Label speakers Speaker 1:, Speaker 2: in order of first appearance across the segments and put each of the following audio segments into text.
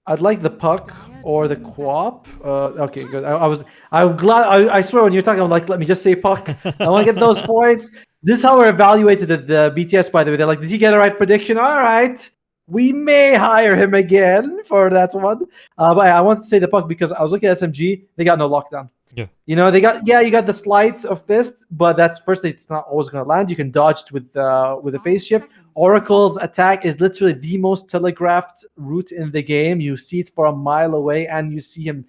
Speaker 1: I'd like the puck or the quap. Okay, good. I'm glad. I swear when you're talking, I'm like, let me just say puck. I want to get those points. This is how we're evaluated at the BTS. By the way, they're like, did he get a right prediction? All right, we may hire him again for that one. But I want to say the puck because I was looking at SMG. They got no lockdown.
Speaker 2: Yeah.
Speaker 1: They got you got the sleight of fist, but that's firstly it's not always going to land. You can dodge it with a phase shift. Oracle's attack is literally the most telegraphed route in the game. You see it for a mile away, and you see him,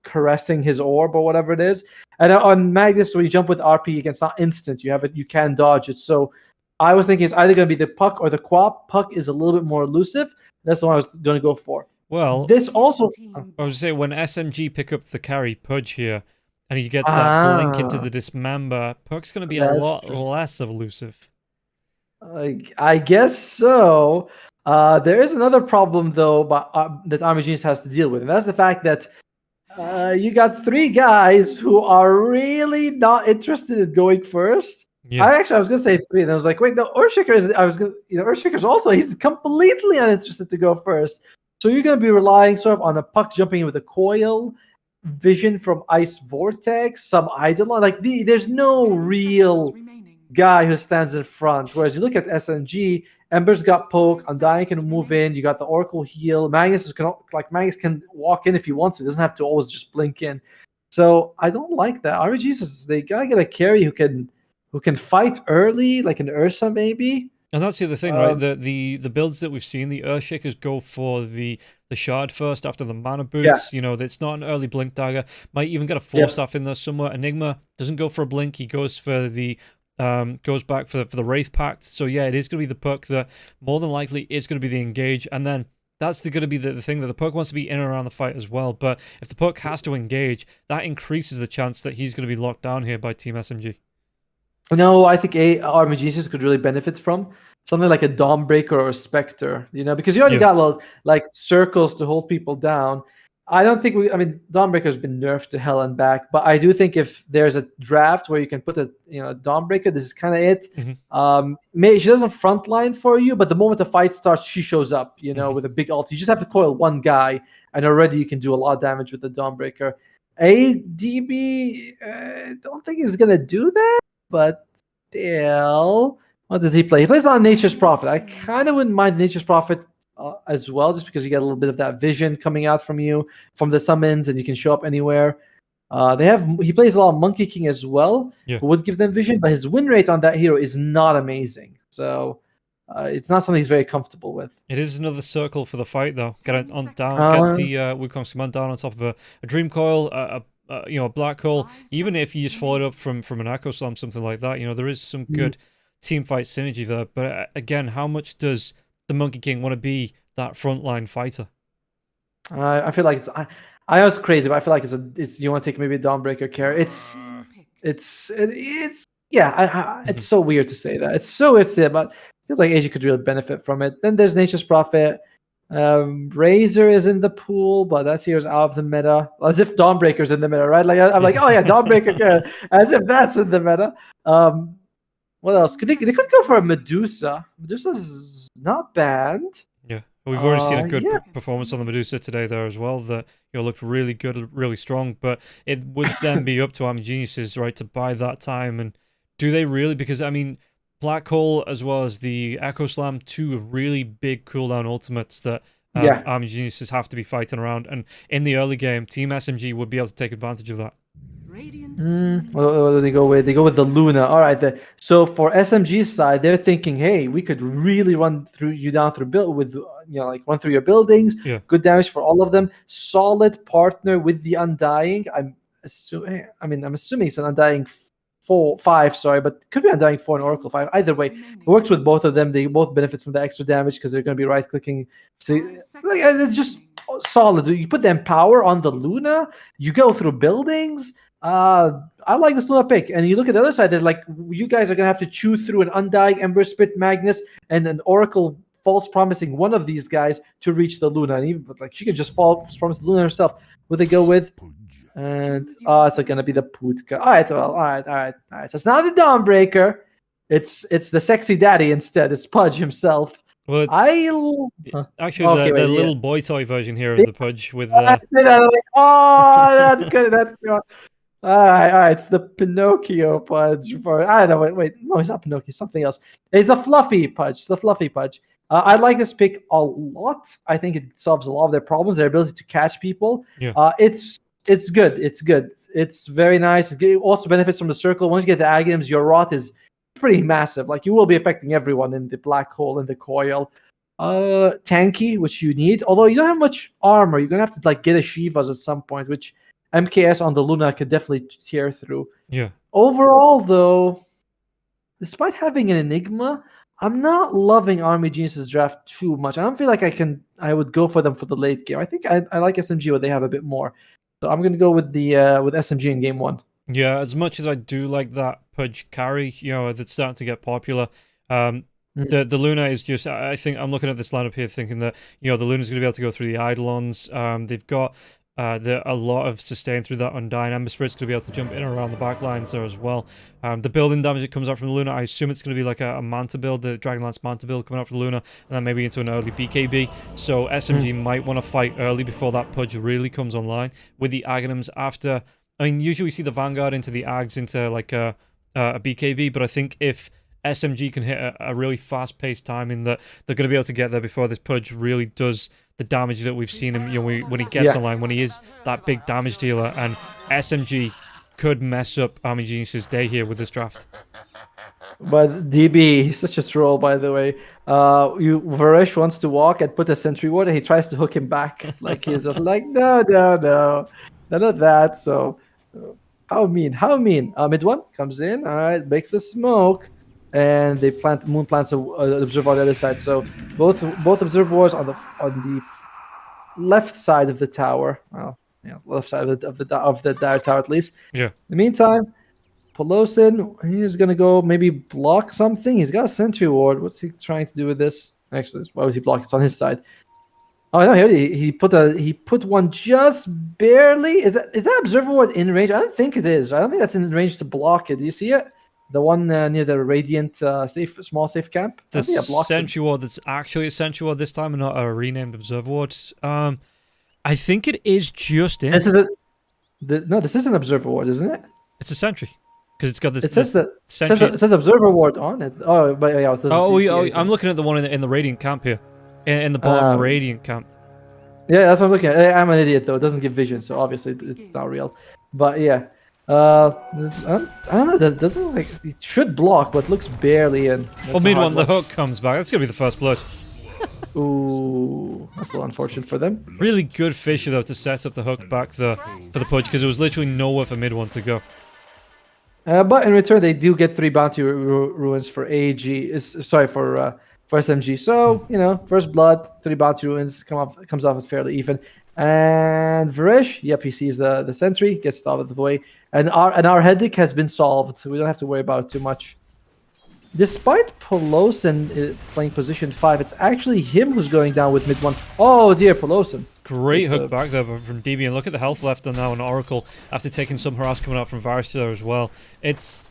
Speaker 1: caressing his orb or whatever it is. And on Magnus, when you jump with RP, it's not instant. You have it, you can dodge it. So I was thinking it's either going to be the puck or the quap. Puck is a little bit more elusive. That's the one I was going to go for.
Speaker 2: Well,
Speaker 1: this also.
Speaker 2: I was say when SMG pick up the carry Pudge here, and he gets that blink into the dismember, Puck's going to be a lot less elusive.
Speaker 1: I guess so. There is another problem though, that Army Genius has to deal with, and that's the fact that you got 3 guys who are really not interested in going first.
Speaker 2: Yeah.
Speaker 1: I was gonna say 3, and I was like, wait, no, Earthshaker is. Earthshaker's also he's completely uninterested to go first. So you're gonna be relying sort of on a puck jumping in with a coil, vision from Ice Vortex, some Eidolon. Like there's no real guy who stands in front. Whereas you look at SMG, Ember's got poke, Undying can move in, you got the Oracle heal, Magnus can walk in if he wants to, doesn't have to always just blink in. So I don't like that. RBGs, they gotta get a carry who can fight early, like an Ursa maybe.
Speaker 2: And that's the other thing, right? The builds that we've seen, the Earthshakers go for the shard first after the mana boots.
Speaker 1: Yeah.
Speaker 2: It's not an early blink dagger. Might even get a 4-staff in there somewhere. Enigma doesn't go for a blink. He goes for the goes back for the Wraith Pact. So yeah, it is going to be the puck that more than likely is going to be the engage, and then that's going to be the thing that the puck wants to be in and around the fight as well. But if the puck has to engage, that increases the chance that he's going to be locked down here by Team SMG.
Speaker 1: No, I think RMGs could really benefit from something like a Dawnbreaker or a Spectre, because you already got like circles to hold people down. I don't think Dawnbreaker's been nerfed to hell and back, but I do think if there's a draft where you can put a Dawnbreaker, this is kind of it. Maybe she doesn't frontline for you, but the moment the fight starts, she shows up, with a big ult. You just have to coil one guy, and already you can do a lot of damage with the Dawnbreaker. ADB, don't think he's gonna do that, but still, what does he play? He plays on Nature's Prophet. I kind of wouldn't mind Nature's Prophet as well, just because you get a little bit of that vision coming out from you from the summons, and you can show up anywhere. He plays a lot of Monkey King as well, who would give them vision, but his win rate on that hero is not amazing. So it's not something he's very comfortable with.
Speaker 2: It is another circle for the fight, though. Get it on down. Get the Wukong's Command down on top of a Dream Coil, a Black Hole. Even if you just follow it up from an Echo Slam, something like that, there is some good team fight synergy there. But again, how much does the Monkey King want to be that frontline fighter?
Speaker 1: I feel like I was crazy, but I feel like it's you want to take maybe a Dawnbreaker care. It's so weird to say that. It's so weird to say that, but it feels like AG could really benefit from it. Then there's Nature's Prophet. Razor is in the pool, but that here's out of the meta. As if Dawnbreaker's in the meta, right? Like I'm like, oh yeah, Dawnbreaker care, as if that's in the meta. What else? They could go for a Medusa. Medusa's not bad.
Speaker 2: Yeah, we've already seen a good performance on the Medusa today there as well. That looked really good, really strong. But it would then be up to Army Geniuses, right, to buy that time. And do they really? Because Black Hole as well as the Echo Slam, 2 really big cooldown ultimates that Army Geniuses have to be fighting around. And in the early game, Team SMG would be able to take advantage of that.
Speaker 1: What do they go with? They go with the Luna. All right. So for SMG's side, they're thinking, hey, we could really run you down through run through your buildings.
Speaker 2: Yeah.
Speaker 1: Good damage for all of them. Solid partner with the Undying. I'm assuming it's an Undying 5, sorry, but could be Undying 4 and Oracle 5. Either way, it works with both of them. They both benefit from the extra damage because they're going to be right clicking. So it's just solid. You put the Empower on the Luna. You go through buildings. I like this Luna pick. And you look at the other side, they're like, you guys are going to have to chew through an Undying, Ember Spit, Magnus, and an Oracle false promising one of these guys to reach the Luna. And even she could just false promise the Luna herself. What they go with? And it's going to be the Putka. All right. So it's not the Dawnbreaker. It's the sexy daddy instead. It's Pudge himself.
Speaker 2: Well, it's actually
Speaker 1: Okay,
Speaker 2: the
Speaker 1: wait, yeah.
Speaker 2: little boy toy version here of
Speaker 1: Yeah,
Speaker 2: the Pudge with
Speaker 1: I did that, like, oh, that's good. That's good. All right. It's the Pinocchio Pudge. I don't know. Wait. No, he's not Pinocchio. He's something else. It's the Fluffy Pudge. It's the Fluffy Pudge. I like this pick a lot. I think it solves a lot of their problems. Their ability to catch people.
Speaker 2: Yeah.
Speaker 1: It's good. It's good. It's very nice. It also benefits from the circle. Once you get the Aghanim's, your rot is pretty massive. Like, you will be affecting everyone in the black hole in the coil. Tanky, which you need. Although you don't have much armor, you're gonna have to like get a Shivas at some point, which MKS on the Luna could definitely tear through.
Speaker 2: Yeah.
Speaker 1: Overall, though, despite having an Enigma, I'm not loving Army Genius's draft too much. I don't feel like I would go for them for the late game. I think I like SMG where they have a bit more. So I'm gonna go with the with SMG in game 1.
Speaker 2: Yeah, as much as I do like that Pudge carry, that's starting to get popular. The Luna is just, I think I'm looking at this lineup here thinking that, the Luna's going to be able to go through the Eidolons. They've got a lot of sustain through that Undying. Ember Spirit's going to be able to jump in and around the back lines there as well. The building damage that comes out from the Luna, I assume it's going to be like a Manta build, the Dragonlance Manta build coming out from the Luna, and then maybe into an early BKB. So SMG might want to fight early before that Pudge really comes online with the Aghanims after. I mean, usually we see the Vanguard into the Ags into like a BKB, but I think if SMG can hit a really fast-paced timing that they're going to be able to get there before this Pudge really does the damage that we've seen him, when he gets online, when he is that big damage dealer, and SMG could mess up Army Genius's day here with this draft.
Speaker 1: But DB, he's such a troll, by the way. Varesh wants to walk and put a sentry ward, and he tries to hook him back. Like, he's just like, no, none of that. So, how mean? Mid one comes in, all right, makes the smoke, and they Moon plants an observer on the other side. So both observers on the left side of the tower. Well, left side of the dire tower at least.
Speaker 2: Yeah.
Speaker 1: In the meantime, Pelosin, he's gonna go maybe block something. He's got a sentry ward. What's he trying to do with this? Actually, why was he blocking? It's on his side. Oh no, he put one just barely. Is that observer ward in range? I don't think it is. I don't think that's in range to block it. Do you see it? The one near the Radiant small safe camp.
Speaker 2: The sentry ward that's actually a sentry ward this time and not a renamed observer ward. I think it is just in.
Speaker 1: This is this is an observer ward, isn't it?
Speaker 2: It's a sentry. Because it's got this.
Speaker 1: It says observer ward on it. Oh, but yeah.
Speaker 2: I'm looking at the one in the Radiant camp here, in the bottom Radiant camp.
Speaker 1: Yeah, that's what I'm looking at. I'm an idiot though. It doesn't give vision, so obviously it's not real. But yeah, I don't know. It doesn't look like it should block, but looks barely in.
Speaker 2: Well, meanwhile, the hook comes back. That's gonna be the first blood.
Speaker 1: Ooh, that's a little unfortunate for them.
Speaker 2: Really good Fisher though to set up the hook back there for the Pudge because there was literally nowhere for mid one to go.
Speaker 1: But in return, they do get 3 bounty ruins for AG. For SMG. So first blood, 3 bounty ruins comes off it fairly even. And Varesh, yep, he sees the sentry, gets it out of the way, and our headache has been solved. So we don't have to worry about it too much. Despite Pelosin playing position 5, it's actually him who's going down with mid 1. Oh dear, Pelosin.
Speaker 2: Great hook back there from DB, and look at the health left on now on Oracle after taking some harass coming out from Varus there as well. It's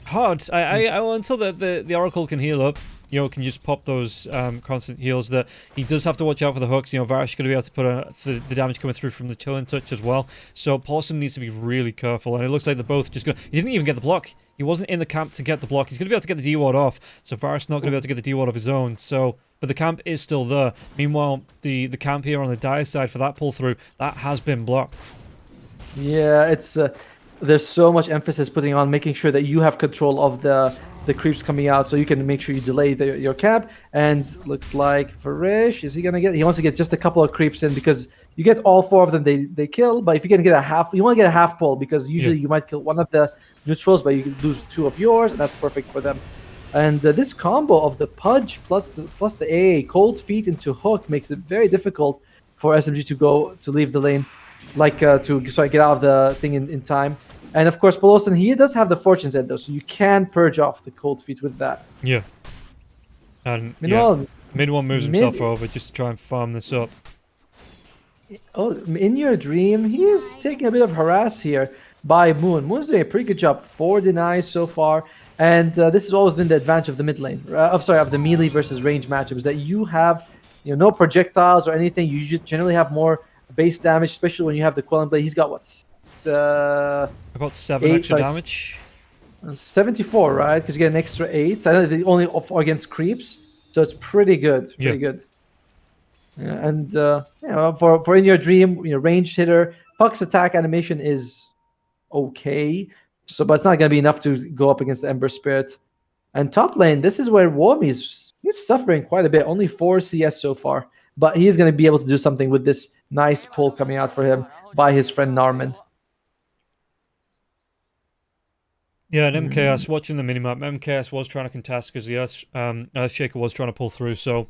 Speaker 2: hard. Until the Oracle can heal up, can just pop those constant heals. That he does have to watch out for the hooks. Varus is going to be able to put the damage coming through from the chilling touch as well. So Paulson needs to be really careful, and it looks like they're both just going. He didn't even get the block. He wasn't in the camp to get the block. He's going to be able to get the D-ward off. So Varus not going to be able to get the D-ward of his own. But the camp is still there. Meanwhile, the camp here on the dire side for that pull through that has been blocked.
Speaker 1: Yeah, it's there's so much emphasis putting on making sure that you have control of the creeps coming out, so you can make sure you delay your camp. And looks like Varesh, is he gonna get? He wants to get just a couple of creeps in because you get all 4 of them, they kill. But if you can get you want to get a half pull because usually you might kill one of the neutrals, but you can lose 2 of yours, and that's perfect for them. And this combo of the Pudge plus the AA cold feet into hook makes it very difficult for SMG to leave the lane, like to get out of the thing in time. And of course, Pelosin, he does have the Fortune's End though, so you can purge off the cold feet with that.
Speaker 2: Yeah. And
Speaker 1: meanwhile,
Speaker 2: mid one moves himself over just to try and farm this up.
Speaker 1: Oh, in your dream, he is taking a bit of harass here by Moon. Moon's doing a pretty good job. 4 denies so far. And this has always been the advantage of the mid lane. Of the melee versus range matchups, that you have, no projectiles or anything. You just generally have more base damage, especially when you have the Quelling Blade. He's got what?
Speaker 2: About 7 extra damage.
Speaker 1: 74, right? Because you get an extra 8. I know they only against creeps, so it's pretty good. Pretty good. Yeah, and for In Your Dream, ranged hitter, Puck's attack animation is okay. So, but it's not going to be enough to go up against the Ember Spirit. And top lane, this is where Womi's he's suffering quite a bit. Only 4 CS so far, but he's going to be able to do something with this nice pull coming out for him by his friend Narman.
Speaker 2: Yeah, and MKS, watching the minimap, MKS was trying to contest because the Earthshaker was trying to pull through, so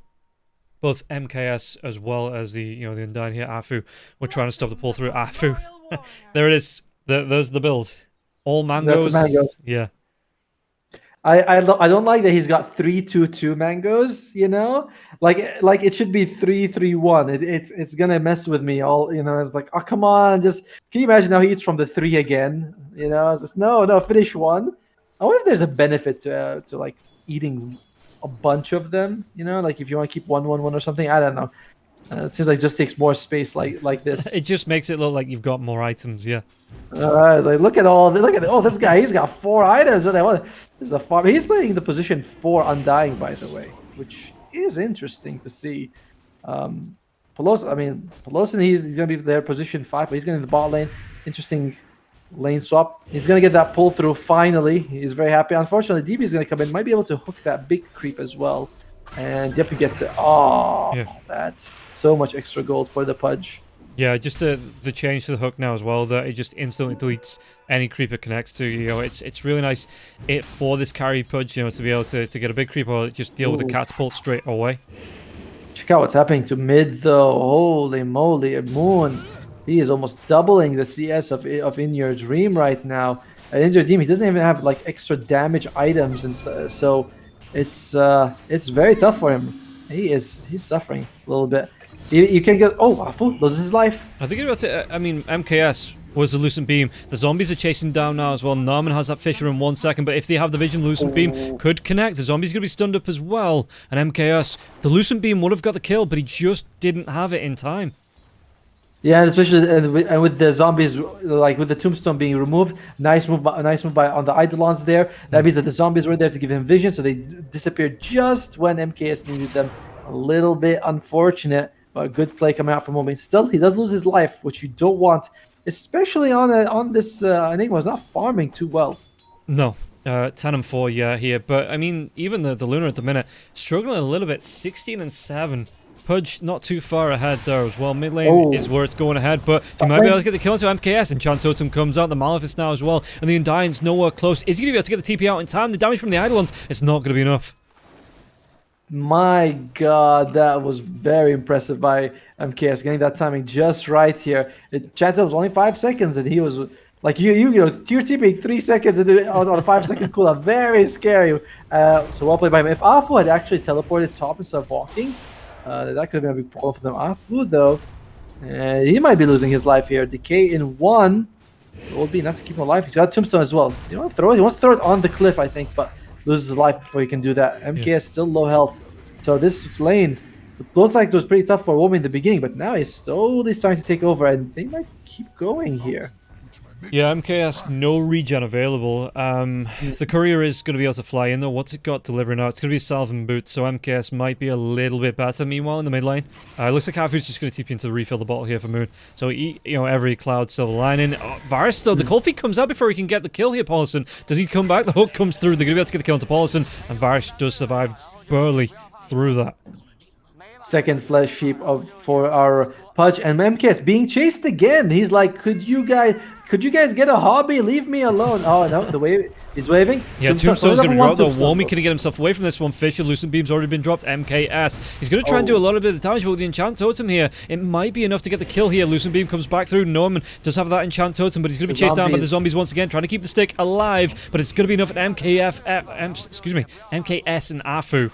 Speaker 2: both MKS as well as the Undying here, Afu, were trying to stop the pull through. Afu, there it is. There's the build. All mangoes.
Speaker 1: That's the mangoes.
Speaker 2: Yeah.
Speaker 1: I don't like that he's got 3-2-2 mangoes, like it should be 3-3-1. It's gonna mess with me all, it's like, oh come on, just can you imagine how he eats from the 3 again? It's just no, finish 1. I wonder if there's a benefit to like eating a bunch of them, like if you want to keep 1-1-1 or something. I don't know. It seems like it just takes more space like this.
Speaker 2: It just makes it look like you've got more items, yeah.
Speaker 1: It's like look at this guy. He's got 4 items. This is a farm. He's playing the position 4 Undying, by the way, which is interesting to see. Pelosin, he's gonna be there position 5, but he's gonna be in the bot lane. Interesting lane swap. He's gonna get that pull through finally. He's very happy. Unfortunately, DB is gonna come in. Might be able to hook that big creep as well. And yep, he gets it. Oh, yeah. That's so much extra gold for the Pudge.
Speaker 2: Yeah, just the change to the hook now as well, that it just instantly deletes any creep it connects to. It's really nice for this carry Pudge, to be able to get a big creep or just deal with the catapult straight away.
Speaker 1: Check out what's happening to mid though. Holy moly, Moon. He is almost doubling the CS of In Your Dream right now. At In Your Dream, he doesn't even have like extra damage items, and so it's very tough for him. He's suffering a little bit. You can get Afu loses his life.
Speaker 2: I think about it. I mean, MKS was the Lucent Beam. The zombies are chasing down now as well. Narman has that Fissure in 1 second, but if they have the Vision, Lucent Beam could connect. The zombie's going to be stunned up as well. And MKS, the Lucent Beam would have got the kill, but he just didn't have it in time.
Speaker 1: Yeah, especially and with the zombies, like with the tombstone being removed, nice move by on the Eidolons there. That means that the zombies were there to give him vision, so they disappeared just when MKS needed them. A little bit unfortunate, but a good play coming out from Omi. Still, he does lose his life, which you don't want, especially on this Enigma. Is not farming too well.
Speaker 2: No. 10-4, yeah, here. But, I mean, even the Luna at the minute, struggling a little bit. 16-7. Pudge not too far ahead there as well. Mid lane is where it's going ahead, but he might be able to get the kill into MKS. And Enchant Totem comes out, the Malefice now as well, and the Undying's nowhere close. Is he going to be able to get the TP out in time? The damage from the Eidolons, it's not going to be enough.
Speaker 1: My God, that was very impressive by MKS, getting that timing just right here. Enchant Totem was only 5 seconds, and he was like, you're TPing 3 seconds on a 5-second cooldown. Very scary. So well played by him. If Afu had actually teleported top instead of walking, that could have been a big problem for them. Afu, though, he might be losing his life here. Decay in 1 will be enough to keep him alive. He's got Tombstone as well. You want to throw it? He wants to throw it on the cliff, I think, but loses his life before he can do that. MKS still low health. So this lane, it looks like it was pretty tough for Womi in the beginning, but now he's slowly starting to take over, and they might keep going here.
Speaker 2: Yeah, MKS, no regen available. The courier is going to be able to fly in, though. What's it got delivering now? It's going to be a Salvin boot, so MKS might be a little bit better. Meanwhile, in the mid lane, it looks like Afu's just going to TP in to refill the bottle here for Moon. So, every cloud silver lining. Varus, though, the cold feet comes out before he can get the kill here, Paulson. Does he come back? The hook comes through. They're going to be able to get the kill into Paulson, and Varus does survive barely through that.
Speaker 1: Second flesh heap for our Pudge, and MKS being chased again. He's like, could you guys get a hobby? Leave me alone. Oh no, the wave he's waving.
Speaker 2: Yeah, Tombstone's going to drop though. Womi can get himself away from this one. Fissure, Lucent Beam's already been dropped. MKS. He's going to try and do a lot of bit of damage, but with the Enchant Totem here, it might be enough to get the kill here. Lucent Beam comes back through. Norman does have that Enchant Totem, but he's going to be chased down by the zombies once again, trying to keep the stick alive, but it's going to be enough at MKS and Afu.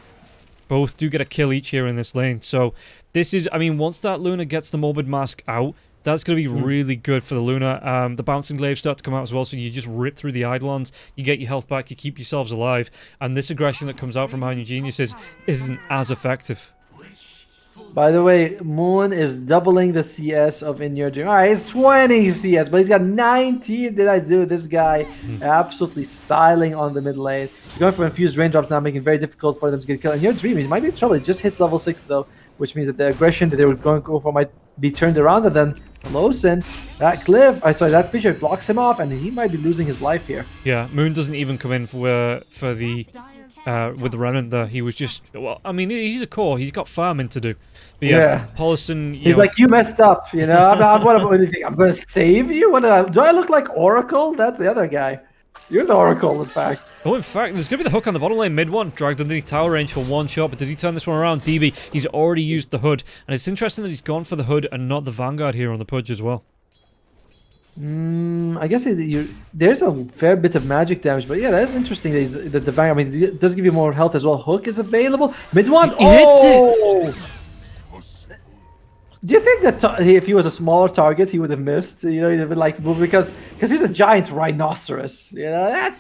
Speaker 2: Both do get a kill each here in this lane. So this is, I mean, once that Luna gets the Morbid Mask out, That's going to be really good for the Luna. The bouncing glaives start to come out as well, so you just rip through the Eidolons, you get your health back, you keep yourselves alive, and this aggression that comes out from Iron Geniuses isn't as effective.
Speaker 1: By the way, Moon is doubling the CS of In Your Dream. All right, it's 20 CS, but he's got 19. Did I do this guy? Absolutely styling on the mid lane. He's going for infused raindrops now, making it very difficult for them to get killed. In Your Dream, he might be in trouble. He just hits level 6 though, which means that the aggression that they were going to go for might be turned around. And then Losin, that cliff, that Fissure blocks him off, and he might be losing his life here.
Speaker 2: Yeah, Moon doesn't even come in for the with the Remnant there. He was just, well, I mean, he's a core. He's got farming to do. But yeah, Paulson,
Speaker 1: he's like, you messed up, you know. What do you think? I'm going to save you? Do I look like Oracle? That's the other guy. You're the Oracle, in fact.
Speaker 2: Oh, in fact, there's going to be the hook on the bottom lane. Mid one, dragged underneath tower range for one shot, but does he turn this one around? DB, he's already used the hood. And it's interesting that he's gone for the hood and not the Vanguard here on the Pudge as well.
Speaker 1: I guess there's a fair bit of magic damage, but yeah, that's interesting that the Vanguard, I mean, it does give you more health as well. Hook is available. Mid one,
Speaker 2: he hits it!
Speaker 1: Do you think that if he was a smaller target, he would have missed? You know, he'd have been like, because he's a giant rhinoceros. You know,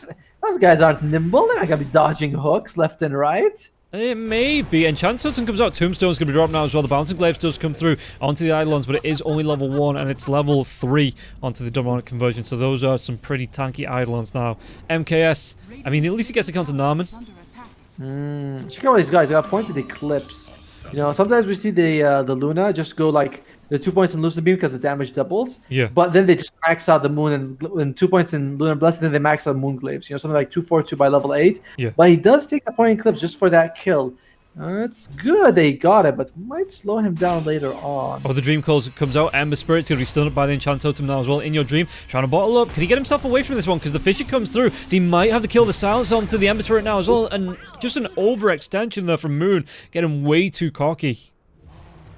Speaker 1: those guys aren't nimble. They're not gonna be dodging hooks left and right.
Speaker 2: It may be. And Chance Hudson comes out. Tombstone's going to be dropped now as well. The Bouncing Glaives does come through onto the Eidolons, but it is only level 1, and it's level 3 onto the demonic conversion. So those are some pretty tanky Eidolons now. MKS, I mean, at least he gets a counter Naaman.
Speaker 1: Check out these guys. They got pointed eclipse. You know, sometimes we see the Luna just go like the 2 points in Lucid Beam because the damage doubles.
Speaker 2: Yeah.
Speaker 1: But then they just max out the Moon and 2 points in Lunar Blessing, then they max out Moon Glaives. You know, something like 242 by level 8.
Speaker 2: Yeah.
Speaker 1: But he does take the point eclipse just for that kill. It's good they got it, but might slow him down later on.
Speaker 2: Oh, the Dream Calls comes out. Ember Spirit's going to be stunned up by the Enchant Totem now as well. In Your Dream, trying to bottle up. Can he get himself away from this one? Because the Fissure comes through. He might have to kill the Silence onto the Ember Spirit now as well. And just an overextension there from Moon. Getting way too cocky.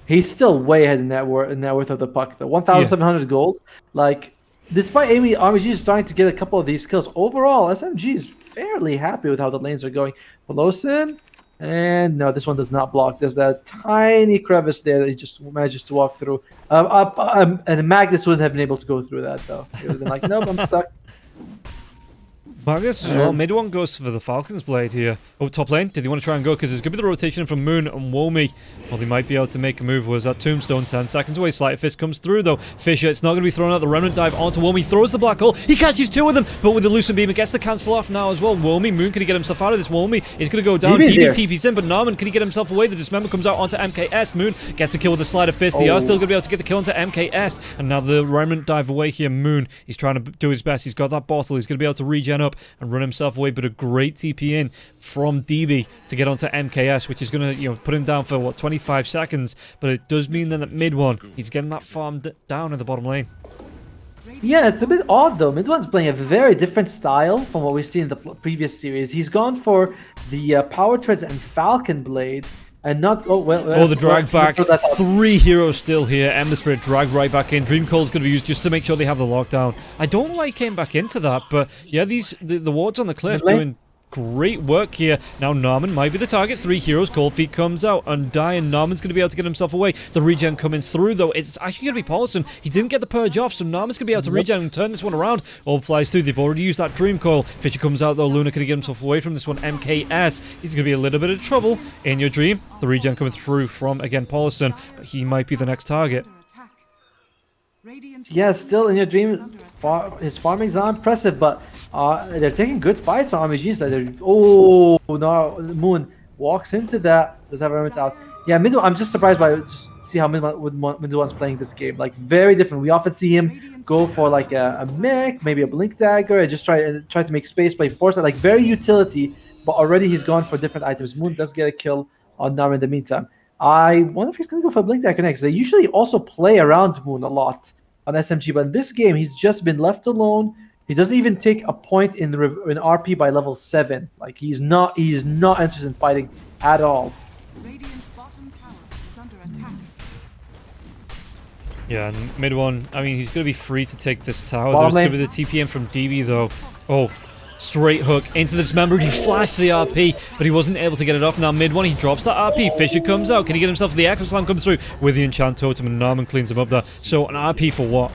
Speaker 1: He's still way ahead in net worth of the puck, though. 1,700 gold. Like, despite RMG starting to get a couple of these kills, overall, SMG is fairly happy with how the lanes are going. Pelosin, and no, this one does not block. There's that tiny crevice there that he just manages to walk through. And Magnus wouldn't have been able to go through that, though. He would have been like, nope, I'm stuck.
Speaker 2: Magnus as well. Mid one goes for the Falcon's Blade here. Oh, top lane. Did they want to try and go? Because there's going to be the rotation from Moon and Womi. Well, they might be able to make a move. Was that Tombstone 10 seconds away? Sleight of Fist comes through, though. Fissure, it's not going to be thrown out. The Remnant dive onto Womi. Throws the Black Hole. He catches 2 of them. But with the Lucent Beam, it gets the cancel off now as well. Womi, Moon, can he get himself out of this? Womi is going to go down. DB TP's in, but Naaman, can he get himself away? The Dismember comes out onto MKS. Moon gets the kill with the Sleight of Fist. They are still going to be able to get the kill into MKS. And now the Remnant dive away here. Moon, he's trying to do his best. He's got that bottle. He's going to be able to regen up and run himself away, but a great TP in from DB to get onto MKS, which is going to, put him down for, what, 25 seconds, but it does mean that at mid one, he's getting that farm down in the bottom lane.
Speaker 1: Yeah, it's a bit odd, though. Mid one's playing a very different style from what we've seen in the previous series. He's gone for the Power Treads and Falcon Blade, and not... the drag back.
Speaker 2: 3 heroes still here. Ember Spirit dragged right back in. Dream Call's going to be used just to make sure they have the lockdown. I don't know why he came back into that, but yeah, the wards on the cliff doing great work here. Now Naaman might be the target. 3 heroes. Cold Feet comes out. Undying. Naaman's going to be able to get himself away. The regen coming through, though. It's actually going to be Paulson. He didn't get the purge off, so Naaman's going to be able to regen and turn this one around. Orb flies through. They've already used that Dream Coil. Fissure comes out, though. Luna can get himself away from this one. MKS. He's going to be a little bit of trouble. In Your Dream. The regen coming through from, again, Paulson. But he might be the next target.
Speaker 1: Yeah, still In Your Dream, his farming's not impressive, but they're taking good fights on RMGs. No, Moon walks into that. Does have everyone out. Yeah, Middle, I'm just surprised by see how Middle's playing this game. Like, very different. We often see him go for like a mech, maybe a blink dagger, and just try to make space play, force it. Like, very utility, but already he's gone for different items. Moon does get a kill on Nara in the meantime. I wonder if he's going to go for Blink Dagger next. They usually also play around Moon a lot on SMG, but in this game, he's just been left alone. He doesn't even take a point in RP by level 7. Like, he's not interested in fighting at all.
Speaker 2: Yeah, and mid one, I mean, he's going to be free to take this tower. There's going to be the TPM from DB, though. Oh, Straight hook into the dismember. He flashed the RP, but he wasn't able to get it off. Now mid one, he drops that RP. Fisher comes out. Can he get himself the Echo Slam comes through with the Enchant Totem, and Narman cleans him up there. So an RP for what?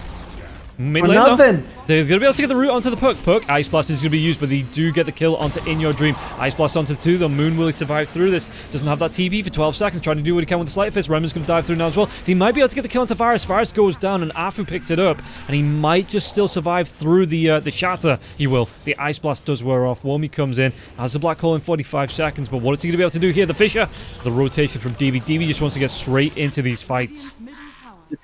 Speaker 2: Mid lane,
Speaker 1: nothing.
Speaker 2: They're going to be able to get the root onto the Puck. Puck, Ice Blast is going to be used, but they do get the kill onto In Your Dream. Ice Blast onto 2, though. Moon, will he survive through this? Doesn't have that TP for 12 seconds, trying to do what he can with the Sleight Fist. Remen's going to dive through now as well. They might be able to get the kill onto Varus. Varus goes down, and Afu picks it up, and he might just still survive through the Shatter. He will. The Ice Blast does wear off. Womi comes in, has a Black Hole in 45 seconds, but what is he going to be able to do here? The Fisher, the rotation from DB. DB just wants to get straight into these fights.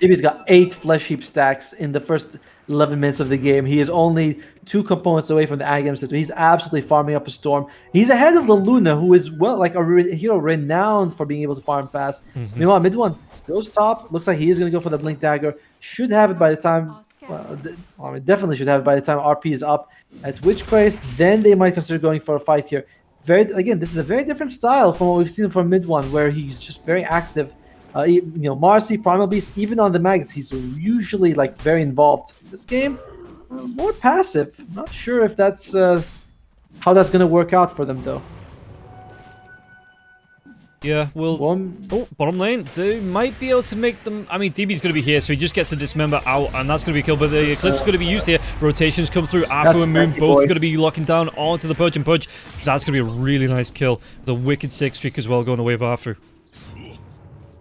Speaker 1: DB's got 8 Flesh Heap stacks in the first 11 minutes of the game. He is only 2 components away from the Agam set. He's absolutely farming up a Storm. He's ahead of the Luna, who is, well, like a hero renowned for being able to farm fast. Meanwhile, mid one goes top. Looks like he is going to go for the Blink Dagger. Should have it by the time, well, I mean, definitely should have it by the time RP is up at Witchcraze. Then they might consider going for a fight here. Again, this is a very different style from what we've seen from mid one, where he's just very active. You know, Marcy, Primal Beast, even on the mags, he's usually like very involved. This game, more passive. Not sure if that's how that's going to work out for them, though.
Speaker 2: Yeah, well, bottom lane, they might be able to make them. I mean, DB's going to be here, so he just gets the Dismember out, and that's going to be killed. But the Eclipse is going to be used here. Rotations come through. Afu and Moon both going to be locking down onto the Pudge and Pudge. That's going to be a really nice kill. The Wicked 6 streak as well going away of Afu.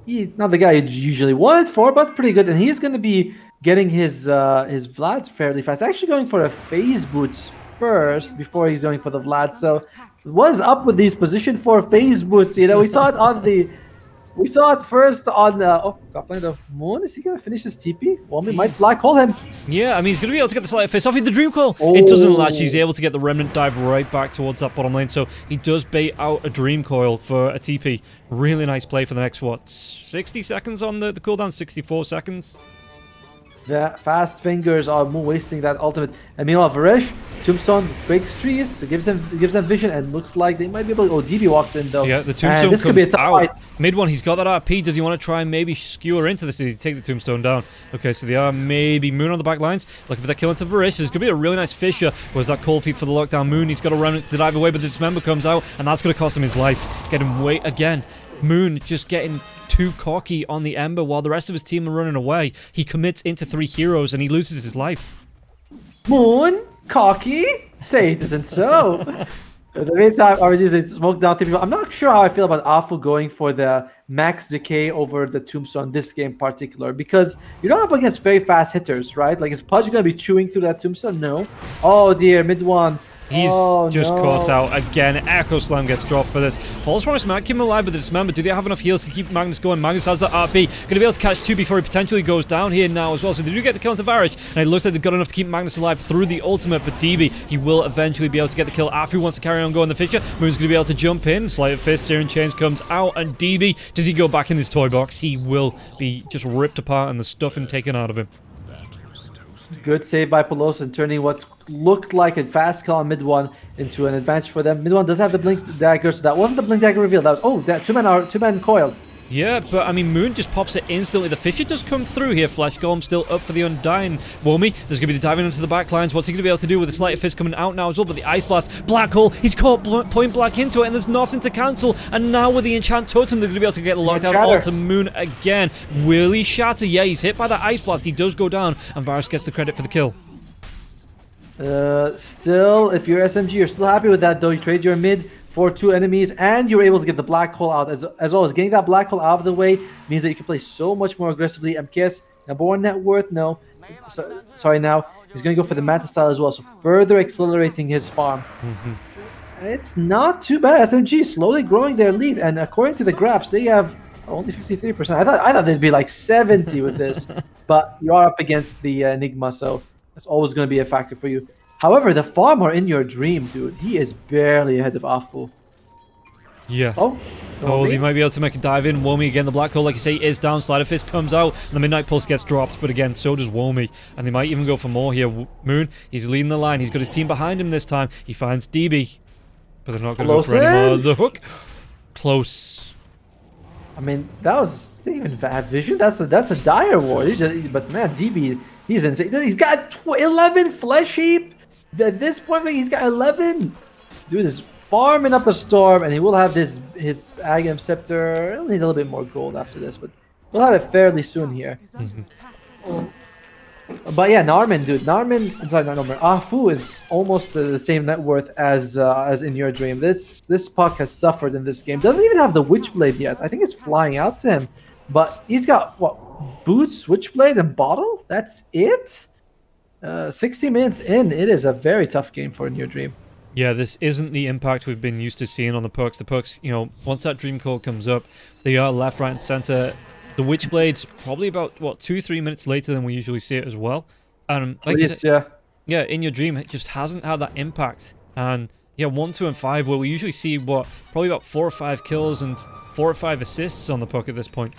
Speaker 1: Not the guy you usually wanted for, but pretty good. And he's going to be getting his Vlads fairly fast. Actually going for a phase boots first before he's going for the Vlad. So what's up with these position 4 phase boots? You know, we saw it on the... We saw it first on the... Oh, top lane though. Moon, is he going to finish his TP? Well, we might Black Hole him.
Speaker 2: Yeah, I mean, he's going to be able to get the Sleight of Fist off in the Dream Coil. It doesn't latch. He's able to get the Remnant dive right back towards that bottom lane. So he does bait out a Dream Coil for a TP. Really nice play for the next, what, 60 seconds on the cooldown? 64 seconds?
Speaker 1: Yeah, fast fingers are more wasting that ultimate. And meanwhile, Varish, Tombstone breaks trees, so gives them vision, and looks like they might be able to... Oh, DB walks in though.
Speaker 2: Yeah, the Tombstone
Speaker 1: this could be a tough fight.
Speaker 2: Mid one, he's got that RP. Does he want to try and maybe skewer into this? Did he take the Tombstone down? Okay, so they are maybe Moon on the back lines. Looking for that kill into Varish. There's going to be a really nice Fisher. Where's that Cold Feet for the lockdown? Moon, he's got a Remnant to dive away, but the Dismember comes out, and that's going to cost him his life. Get him way again. Moon just getting too cocky on the Ember while the rest of his team are running away. He commits into 3 heroes and he loses his life.
Speaker 1: Moon? Cocky? Say it isn't so. At the meantime, RGs, they smoke down 3 people. I'm not sure how I feel about Afu going for the max decay over the Tombstone this game in particular, because you're not up against very fast hitters, right? Like, is Pudge going to be chewing through that Tombstone? No. Oh dear, mid one.
Speaker 2: He's just caught out again. Echo Slam gets dropped for this. False Promise might keep him alive with the Dismember. Do they have enough heals to keep Magnus going? Magnus has that RP. Going to be able to catch 2 before he potentially goes down here now as well. So they do get the kill into Varish. And it looks like they've got enough to keep Magnus alive through the ultimate. But DB, he will eventually be able to get the kill. Afu wants to carry on going the Fisher. Moon's going to be able to jump in. Sleight of Fist, Searing Chains comes out. And DB, does he go back in his toy box? He will be just ripped apart and the stuffing taken out of him.
Speaker 1: Good save by Pelosi, turning what looked like a fast kill on mid one into an advantage for them. Mid one does have the Blink Dagger, so that wasn't the Blink Dagger reveal. That was, that two-man coil.
Speaker 2: Yeah, but I mean, Moon just pops it instantly. The Fisher does come through here. Flash Golem still up for the Undying. Womi, there's going to be the diving into the back lines. What's he going to be able to do with the Sleight of Fist coming out now as well? But the Ice Blast, Black Hole, he's caught point blank into it, and there's nothing to cancel. And now with the Enchant Totem, they're going to be able to get the lockdown onto Moon again. Will he shatter? Yeah, he's hit by the Ice Blast. He does go down, and Varus gets the credit for the kill.
Speaker 1: Still, if you're SMG, you're still happy with that, though. You trade your mid for 2 enemies, and you're able to get the Black Hole out. As well as getting that Black Hole out of the way means that you can play so much more aggressively. MKS, number 1 net worth, no. Sorry, now. He's going to go for the Manta style as well, so further accelerating his farm. It's not too bad. SMG slowly growing their lead, and according to the graphs, they have only 53%. I thought they'd be like 70 with this, but you are up against the Enigma, so that's always going to be a factor for you. However, the farmer in your dream, dude, he is barely ahead of Afu.
Speaker 2: Yeah.
Speaker 1: Oh,
Speaker 2: they might be able to make a dive in. Womi again, the Black Hole, like you say, is down. Sleight of Fist comes out, and the Midnight Pulse gets dropped. But again, so does Womi. And they might even go for more here. Moon, he's leading the line. He's got his team behind him this time. He finds DB. But they're not going to go for any more. The hook. Close.
Speaker 1: I mean, that was... They didn't even have vision. That's a dire ward. But man, DB, he's insane. He's got 11 Flesh Heap. At this point, he's got 11. Dude is farming up a storm, and he will have his Agam Scepter. He'll need a little bit more gold after this, but we'll have it fairly soon here. But yeah, Narman, dude. Sorry, not Narman. Afu is almost the same net worth as in your dream. This puck has suffered in this game. Doesn't even have the Witchblade yet. I think it's flying out to him. But he's got, what, Boots, Witchblade, and Bottle? That's it? 60 minutes in, it is a very tough game for in your dream.
Speaker 2: Yeah, this isn't the impact we've been used to seeing on the pucks. The pucks, you know, once that Dream Coil comes up, they are left, right, and center. The Witchblade's probably about, what, 2-3 minutes later than we usually see it as well. And like you said, yeah, in your dream, it just hasn't had that impact. And yeah, 1, 2, and 5, where we usually see, what, probably about 4 or 5 kills and 4 or 5 assists on the puck at this point.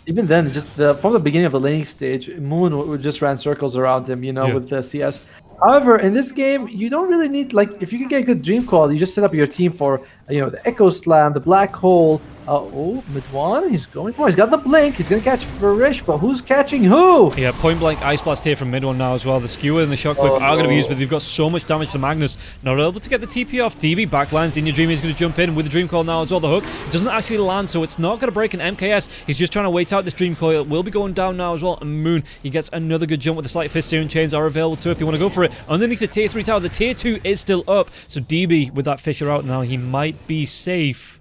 Speaker 1: Even then, just from the beginning of the laning stage, Moon just ran circles around him, you know, with the CS. However, in this game, you don't really need, like, if you can get a good Dream Call, you just set up your team for, you know, the Echo Slam, the Black Hole. Oh, Midwan, he's going for it. He's got the Blink. He's going to catch Varish, but who's catching who?
Speaker 2: Yeah, point blank Ice Blast here from Midwan now as well. The Skewer and the Shockwave are going to be used, but they've got so much damage to Magnus. Not able to get the TP off. DB backlines. In your dream, he's going to jump in with the Dream Coil now as well. The hook doesn't actually land, so it's not going to break an MKS. He's just trying to wait out this Dream Coil. It will be going down now as well. And Moon, he gets another good jump with the Slight Fist. Searing Chains are available too if they want to go for it. Underneath the tier 3 tower, the tier 2 is still up. So DB with that Fisher out now, he might be safe.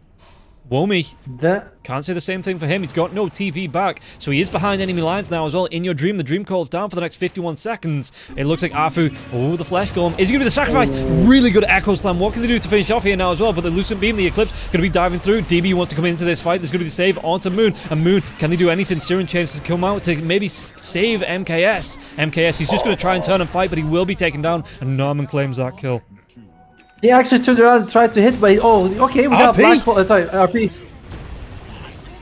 Speaker 2: Womi, can't say the same thing for him. He's got no TP back, so he is behind enemy lines now as well. In your dream, the Dream Coil's down for the next 51 seconds. It looks like Afu, oh, the Flesh Golem. Is he going to be the sacrifice? Really good Echo Slam. What can they do to finish off here now as well? But the Lucent Beam, the Eclipse, going to be diving through. DB wants to come into this fight. There's going to be the save onto Moon. And Moon, can they do anything? Searing Chains to come out to maybe save MKS. MKS, he's just going to try and turn and fight, but he will be taken down. And Norman claims that kill.
Speaker 1: He actually turned around and tried to hit, but okay, we got Black Hole. Sorry, RP.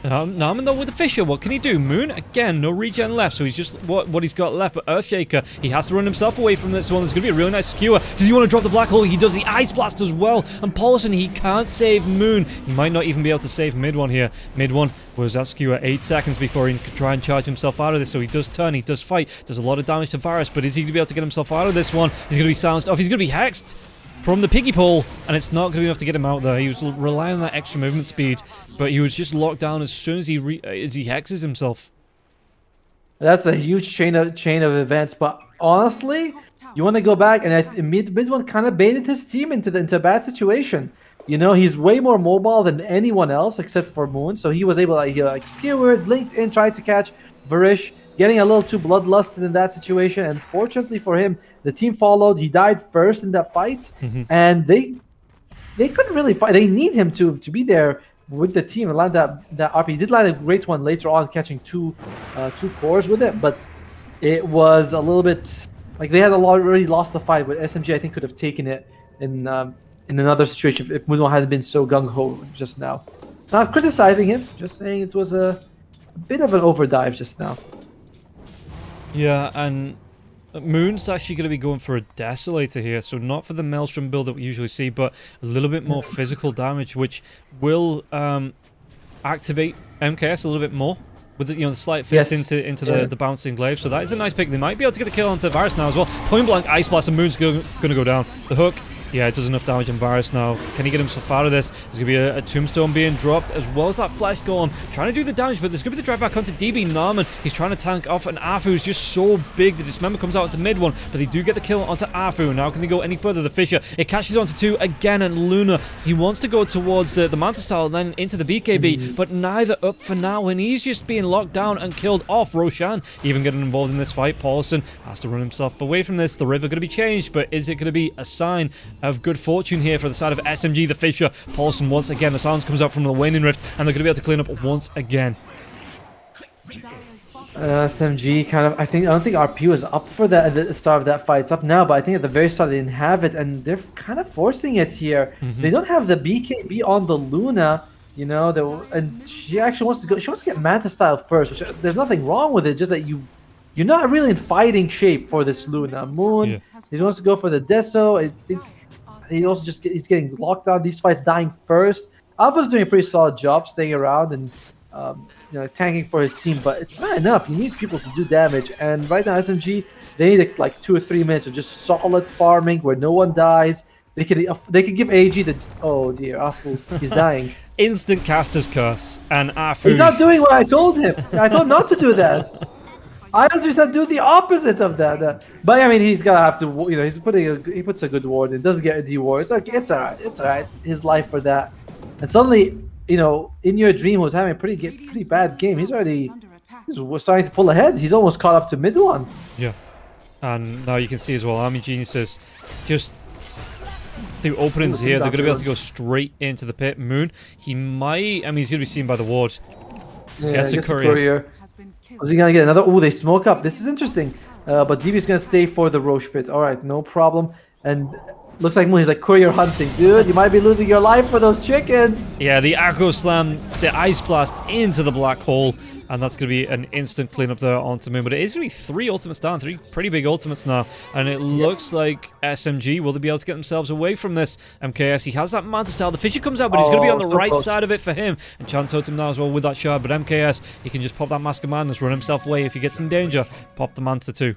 Speaker 2: Narman though with the Fisher, what can he do? Moon, again, no regen left, so he's just what he's got left. But Earthshaker, he has to run himself away from this one. There's going to be a really nice Skewer. Does he want to drop the Black Hole? He does the Ice Blast as well. And Paulson, he can't save Moon. He might not even be able to save Mid-One here. Mid-One was that Skewer 8 seconds before he could try and charge himself out of this. So he does turn, he does fight. Does a lot of damage to Varus, but is he going to be able to get himself out of this one? He's going to be silenced off. He's going to be hexed from the piggy pole, and it's not going to be enough to get him out there. He was relying on that extra movement speed, but he was just locked down as soon as he hexes himself.
Speaker 1: That's a huge chain of events, but honestly, you want to go back, and Mid-One kind of baited his team into a bad situation. You know, he's way more mobile than anyone else except for Moon, so he was able to skewered, linked in, tried to catch Varish, getting a little too bloodlusted in that situation, and fortunately for him, the team followed. He died first in that fight, and they couldn't really fight. They need him to be there with the team and land that RP. He did land a great one later on, catching two cores with it, but it was a little bit like they had already lost the fight. But SMG, I think, could have taken it in another situation if Mudo hadn't been so gung-ho just now. Not criticizing him, just saying it was a bit of an overdive just now.
Speaker 2: Yeah, and Moon's actually going to be going for a Desolator here, so not for the Maelstrom build that we usually see, but a little bit more physical damage, which will activate MKS a little bit more with the Slight Fist into the bouncing glaive. So that is a nice pick. They might be able to get the kill onto Varus now as well. Point blank Ice Blast, and Moon's going to go down. The hook. Yeah, it does enough damage on Varus now. Can he get himself out of this? There's going to be a Tombstone being dropped, as well as that Flesh Golem. Trying to do the damage, but there's going to be the drive back onto DB Narman. He's trying to tank off an Afu who's just so big. The Dismember comes out into Mid-One, but they do get the kill onto Afu. Now can they go any further? The Fisher, it catches onto 2 again, and Luna, he wants to go towards the Manta Style and then into the BKB, but neither up for now, and he's just being locked down and killed off. Roshan even getting involved in this fight. Paulson has to run himself away from this. The river going to be changed, but is it going to be a sign of good fortune here for the side of SMG? The Fisher, Paulson once again, the silence comes out from the Waning Rift, and they're going to be able to clean up once again.
Speaker 1: SMG kind of, I don't think RP was up for that at the start of that fight. It's up now, but I think at the very start they didn't have it, and they're kind of forcing it here. They don't have the BKB on the Luna, you know, and she actually wants to go. She wants to get Manta Style first, which there's nothing wrong with it, just that you're not really in fighting shape for this Luna. Moon, he wants to go for the Deso. I think he also he's getting locked down. These fights dying first. Alpha's doing a pretty solid job staying around and tanking for his team, but it's not enough. You need people to do damage, and right now SMG, they need like 2 or 3 minutes of just solid farming where no one dies. They could give AG the oh dear Afu, he's dying.
Speaker 2: Instant caster's curse, and Afu.
Speaker 1: He's not doing what I told him. I told him not to do that. I just said do the opposite of that. But I mean, he's gonna have to. He puts a good ward. It doesn't get a D ward. It's like it's alright. It's alright. His life for that. And suddenly, in your dream was having a pretty bad game. He's starting to pull ahead. He's almost caught up to mid one.
Speaker 2: Yeah, and now you can see as well. Army Geniuses just through openings here. They're gonna be able to go straight into the pit. Moon. He might. I mean, he's gonna be seen by the ward.
Speaker 1: Yeah, gets a courier. Is he gonna get another? Oh, they smoke up. This is interesting. But DB's gonna stay for the Roche pit. All right, no problem. And looks like Moon is like courier hunting, dude. You might be losing your life for those chickens.
Speaker 2: Yeah, the Aggro Slam, the Ice Blast into the black hole, and that's gonna be an instant cleanup there onto Moon. But it is gonna be 3 ultimates down, 3 pretty big ultimates now, and it looks like SMG will they be able to get themselves away from this? MKS, he has that Manta style. The Fisher comes out, but he's gonna be on the right side of it for him. And Chan Totem now as well with that shard. But MKS, he can just pop that Mask of Madness, run himself away. If he gets in danger, pop the Manta too.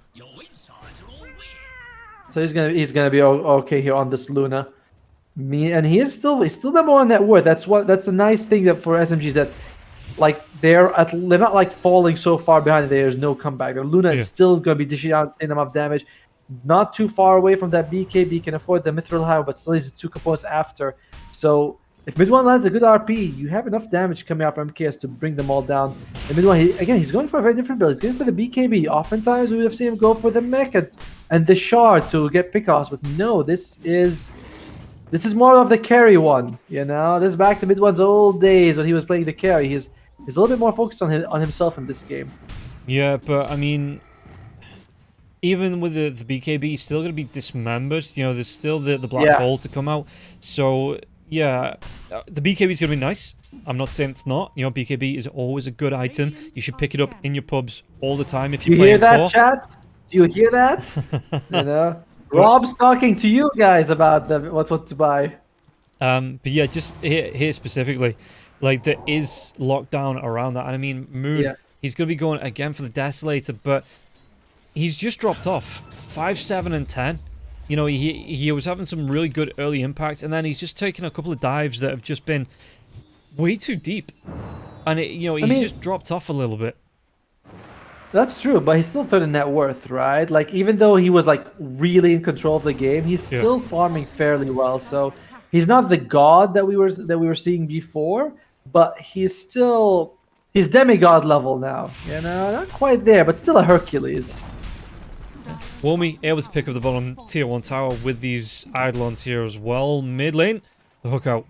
Speaker 1: So he's gonna be okay here on this Luna. And he's still number 1 net worth. That's the nice thing that for SMGs that like they're not like falling so far behind. There's no comeback. Luna is still gonna be dishing out the same amount of damage. Not too far away from that BKB. Can afford the Mithril Hammer, but still needs the 2 components after. So if mid 1 lands a good RP, you have enough damage coming out from MKS to bring them all down. And mid 1, he's going for a very different build. He's going for the BKB. Oftentimes we would have seen him go for the Mecha and the Shard to get pickoffs, but no, this is more of the carry one. This is back to mid 1's old days when he was playing the carry. He's a little bit more focused on himself in this game.
Speaker 2: Yeah, but I mean, even with the BKB, he's still going to be dismembered. There's still the black hole to come out. So yeah, the BKB is going to be nice. I'm not saying it's not. BKB is always a good item. You should pick it up in your pubs all the time if you're playing core.
Speaker 1: You hear that, chat? Do you hear that? Rob's talking to you guys about what to buy.
Speaker 2: But yeah, just here specifically, like there is lockdown around that. And I mean, Moon, he's going to be going again for the Desolator, but he's just dropped off 5, 7, and 10. He was having some really good early impact, and then he's just taken a couple of dives that have just been way too deep, and he's just dropped off a little bit.
Speaker 1: That's true, but he's still third in net worth, right? Like even though he was like really in control of the game, he's still farming fairly well. So he's not the god that we were seeing before, but he's demigod level now. Not quite there, but still a Hercules.
Speaker 2: Womi able to pick up the bottom tier 1 tower with these Eidolons here as well. Mid lane, the hook out.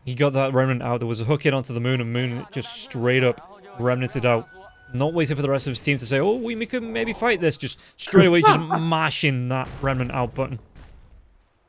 Speaker 2: He got that remnant out. There was a hook hit onto the Moon, and Moon just straight up remnanted out. Not waiting for the rest of his team to say, oh, we could maybe fight this. Just straight away, just mashing that remnant out button.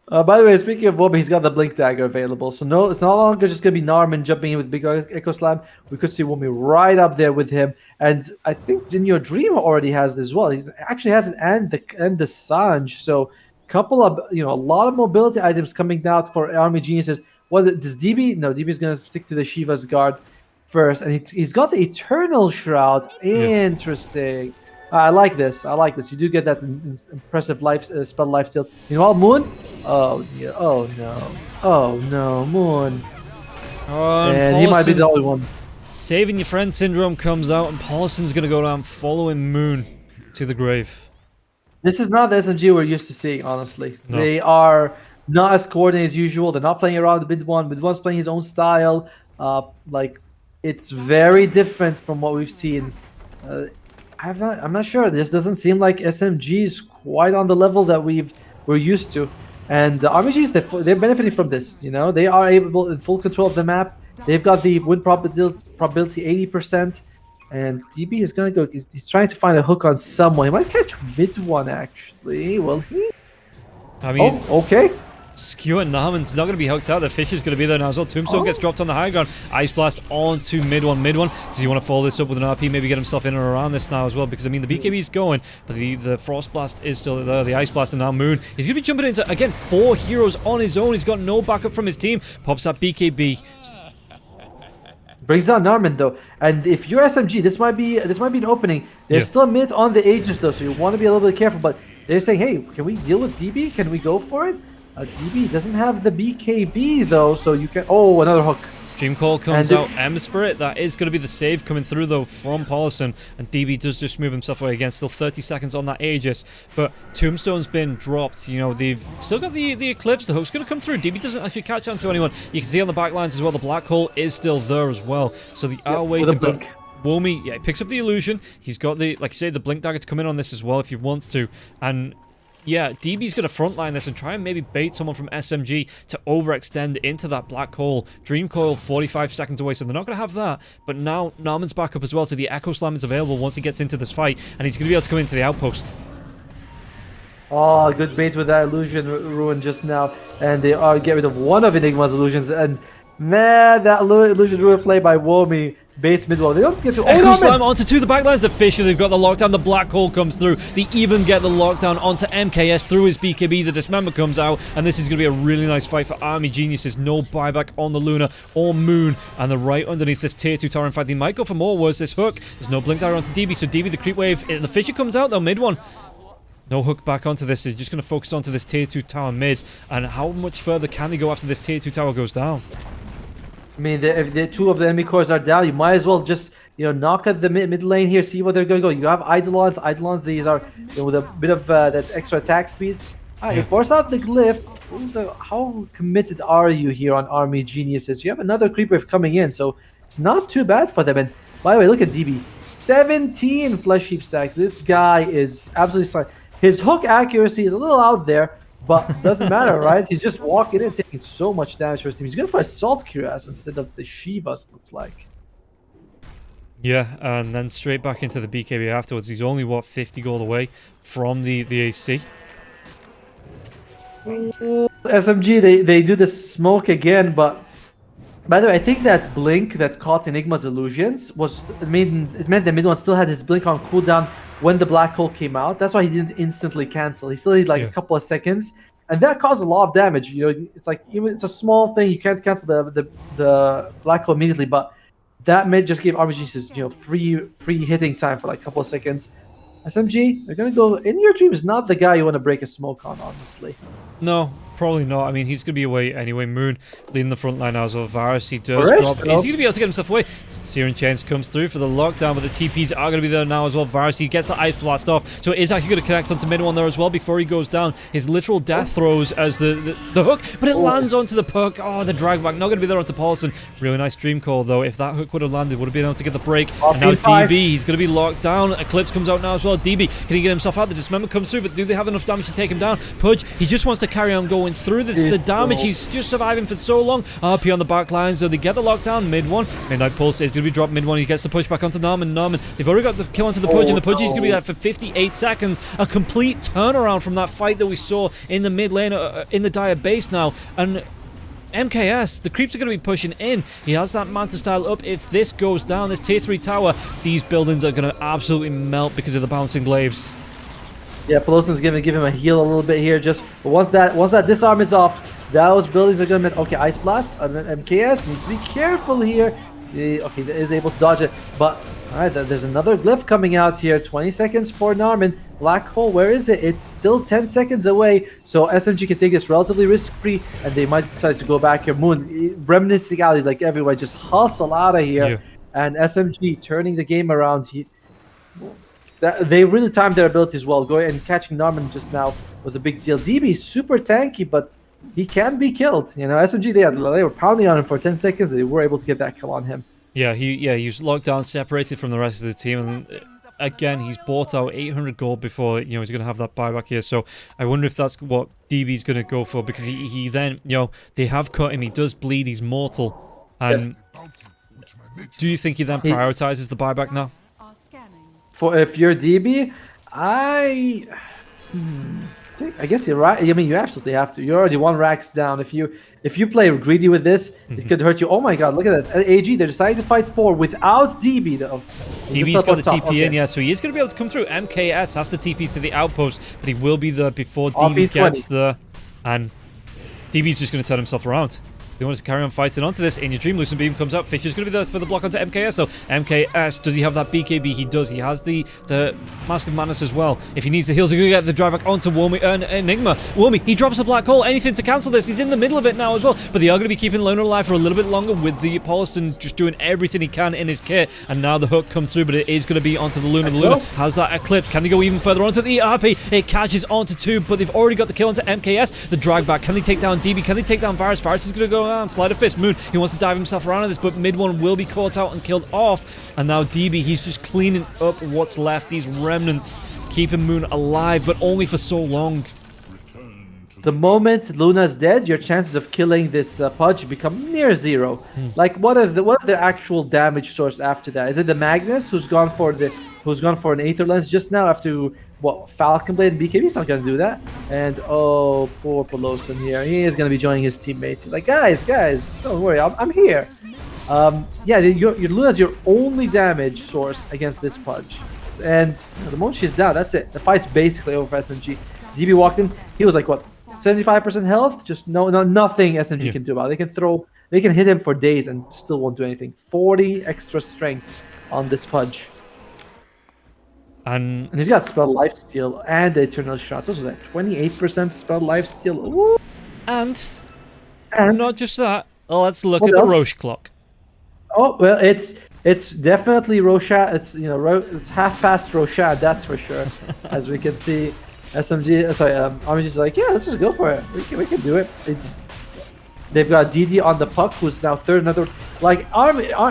Speaker 1: By the way, speaking of Womi, he's got the Blink Dagger available. So no, it's no longer just going to be Narman jumping in with Big Echo Slam. We could see Womi right up there with him. And I think In Your Dream already has this as well. He actually has it and the Sanj. So a lot of mobility items coming out for Army Geniuses. Does DB? No, DB is going to stick to the Shiva's Guard first. And he's got the Eternal Shroud. Interesting. I like this. You do get that impressive spell lifesteal. Meanwhile, Moon. Oh yeah. Oh no. Oh no, Moon. And he might be the only one.
Speaker 2: Saving your friend syndrome comes out, and Paulison's gonna go down following Moon to the grave.
Speaker 1: This is not the SMG we're used to seeing, honestly.
Speaker 2: No.
Speaker 1: They are not as coordinated as usual. They're not playing around the mid one. Mid one's playing his own style. It's very different from what we've seen. I'm not sure. This doesn't seem like SMG is quite on the level that we're used to. And RPGs, they're benefiting from this. They are able in full control of the map. They've got the win probability 80%. And DB is gonna go. He's trying to find a hook on someone. He might catch mid one actually. Will he?
Speaker 2: I mean,
Speaker 1: okay.
Speaker 2: Skew and Narman's not going to be hooked out. The Fisher's going to be there now as well. Tombstone gets dropped on the high ground. Ice Blast onto mid one. Does he want to follow this up with an RP? Maybe get himself in and around this now as well, because I mean the BKB is going, but the Frost Blast is still there. The Ice Blast and now Moon. He's going to be jumping into again 4 heroes on his own. He's got no backup from his team. Pops that BKB.
Speaker 1: Brings down Narman though, and if you're SMG, this might be an opening. There's still a minute on the Aegis though, so you want to be a little bit careful. But they're saying, hey, can we deal with DB? Can we go for it? DB doesn't have the BKB though, so you can. Oh, another hook.
Speaker 2: Dream Call comes out, Ember Spirit, that is going to be the save coming through though from Paulison, and DB does just move himself away again, still 30 seconds on that Aegis, but Tombstone's been dropped, you know, they've still got the Eclipse, the hook's going to come through, DB doesn't actually catch on to anyone, you can see on the back lines as well, the Black Hole is still there as well, so they are waiting, but Womi, yeah, he picks up the illusion, he's got the, like you say, the Blink Dagger to come in on this as well if he wants to, and yeah, DB's going to frontline this and try and maybe bait someone from SMG to overextend into that black hole. Dream Coil 45 seconds away, so they're not going to have that. But now Narman's back up as well, so the Echo Slam is available once he gets into this fight, and he's going to be able to come into the outpost.
Speaker 1: Oh, good bait with that illusion ruin just now, and they are get rid of one of Enigma's illusions, and man, that illusion ruin play by Womi baits mid wall. They don't get to
Speaker 2: Echo Slam onto two, the backlines of Fisher, they've got the lockdown, the black hole comes through, they even get the lockdown onto MKS through his BKB, the Dismember comes out, and this is going to be a really nice fight for Army Geniuses. No buyback on the Luna or Moon, and they're right underneath this tier 2 tower. In fact, they might go for more worse, this hook. There's no blink dagger onto DB, so DB the creep wave, the Fisher comes out though, mid one. No hook back onto this, they're just going to focus onto this tier 2 tower mid, and how much further can they go after this tier 2 tower goes down?
Speaker 1: I mean, if the two of the enemy cores are down, you might as well just, you know, knock at the mid lane here, see where they're going to go. You have Eidolons, these are, you know, with a bit of that extra attack speed. You force out the glyph. How committed are you here on Army Geniuses? You have another creep wave coming in, so it's not too bad for them. And by the way, look at DB. 17 Flesh Heap stacks. This guy is absolutely silent. His hook accuracy is a little out there, but doesn't matter, right? He's just walking in, taking so much damage for his team. He's going for Assault Cuirass instead of the Shivas, looks like.
Speaker 2: Yeah, and then straight back into the BKB afterwards. He's only, what, 50 gold away from the AC.
Speaker 1: SMG, they do the smoke again, but by the way, I think that blink that caught Enigma's illusions was it meant the mid one still had his blink on cooldown when the black hole came out. That's why he didn't instantly cancel. He still needed like a couple of seconds, and that caused a lot of damage. You know, it's like even it's a small thing, you can't cancel the black hole immediately, but that mid just gave RPGs, you know, free hitting time for like a couple of seconds. SMG, they're gonna go in your dreams. Not the guy you want to break a smoke on, honestly.
Speaker 2: No, probably not. I mean, he's going to be away anyway. Moon leading the front line now as well. Varus, he does drop. Is he going to be able to get himself away? Searing Chains comes through for the lockdown, but the TPs are going to be there now as well. Varus, he gets the Ice Blast off, so it is actually going to connect onto mid one there as well before he goes down. His literal death throws as the hook, but it lands onto the puck. Oh, the drag back, not going to be there onto Paulson. Really nice Dream Call, though. If that hook would have landed, would have been able to get the break. And now DB, he's going to be locked down. Eclipse comes out now as well. DB, can he get himself out? The Dismember comes through, but do they have enough damage to take him down? Pudge, he just wants to carry on going through this. The damage, he's just surviving for so long. RP on the back line, so they get the lockdown. Mid one, Midnight Pulse is going to be dropped mid one. He gets the push back onto Narman. They've already got the kill onto the Pudge, and the Pudge is going to be there for 58 seconds. A complete turnaround from that fight that we saw in the mid lane, in the Dire base now. And MKS, the creeps are going to be pushing in. He has that Manta style up. If this goes down, this tier 3 tower, these buildings are going to absolutely melt because of the bouncing glaives.
Speaker 1: Yeah, Pelosi's gonna give him a heal a little bit here. Just but once that disarm is off, those buildings are gonna okay. Ice Blast and then MKS needs to be careful here. Okay, he is able to dodge it, but all right, there's another glyph coming out here. 20 seconds for Narman. Black hole, where is it? It's still 10 seconds away, so SMG can take this relatively risk-free, and they might decide to go back here. Moon, Remnants the galleys like everywhere, just hustle out of here, and SMG turning the game around. They really timed their abilities well. Going and catching Narman just now was a big deal. DB is super tanky, but he can be killed. You know, SMG, they were pounding on him for 10 seconds. They were able to get that kill on him. Yeah,
Speaker 2: he was locked down, separated from the rest of the team, and again, he's bought out 800 gold before, you know, he's going to have that buyback here. So I wonder if that's what DB's going to go for, because he then, you know, they have cut him. He does bleed. He's mortal. And do you think he then prioritizes the buyback now?
Speaker 1: For if you're DB, I guess you're right. I mean, you absolutely have to. You're already one racks down. If you play greedy with this, it could hurt you. Oh my god, look at this. AG, they're deciding to fight 4 without DB though.
Speaker 2: DB's got the TP in, yeah, so he is going to be able to come through. MKS has to TP to the outpost, but he will be there before DB gets there. And DB's just going to turn himself around. They want to carry on fighting onto this. In your dream, Lucent Beam comes up. Fisher's going to be there for the block onto MKS, though. MKS, does he have that BKB? He does. He has the Mask of Madness as well. If he needs the heals, he's going to get the drive back onto Wormy and Enigma. Wormy, he drops a black hole. Anything to cancel this. He's in the middle of it now as well. But they are going to be keeping Loner alive for a little bit longer with the Poliston just doing everything he can in his kit. And now the hook comes through, but it is going to be onto the Luna. The Luna has that Eclipse. Can they go even further onto the RP? It catches onto 2, but they've already got the kill onto MKS. The drag back. Can they take down DB? Can they take down Varus? Varus is going to go down. Sleight of Fist. Moon, he wants to dive himself around in this, but mid one will be caught out and killed off. And now DB, he's just cleaning up what's left. These remnants keeping Moon alive, but only for so long.
Speaker 1: The moment Luna's dead, your chances of killing this Pudge become near 0. Like, what is their actual damage source after that? Is it the Magnus who's gone for an Aether Lens just now after what, Falcon Blade and BKB? He's not gonna do that. And oh, poor Pelosin here. He is gonna be joining his teammates. He's like, guys, don't worry, I'm here. Yeah, your Luna's your only damage source against this Pudge. And the moment she's down, that's it. The fight's basically over for SMG. DB walked in. He was like, what, 75% health? Just nothing SMG can do about it. They can hit him for days and still won't do anything. 40 extra strength on this Pudge. And he's got spell lifesteal and eternal shots. What was that? 28% spell lifesteal. Ooh.
Speaker 2: And not just that. Let's look at the Roche clock.
Speaker 1: Oh well, it's definitely Roshat. It's it's half past Roshat, that's for sure. As we can see, RMG's like, yeah, let's just go for it. We can do it. They've got DD on the puck, who's now third. Another like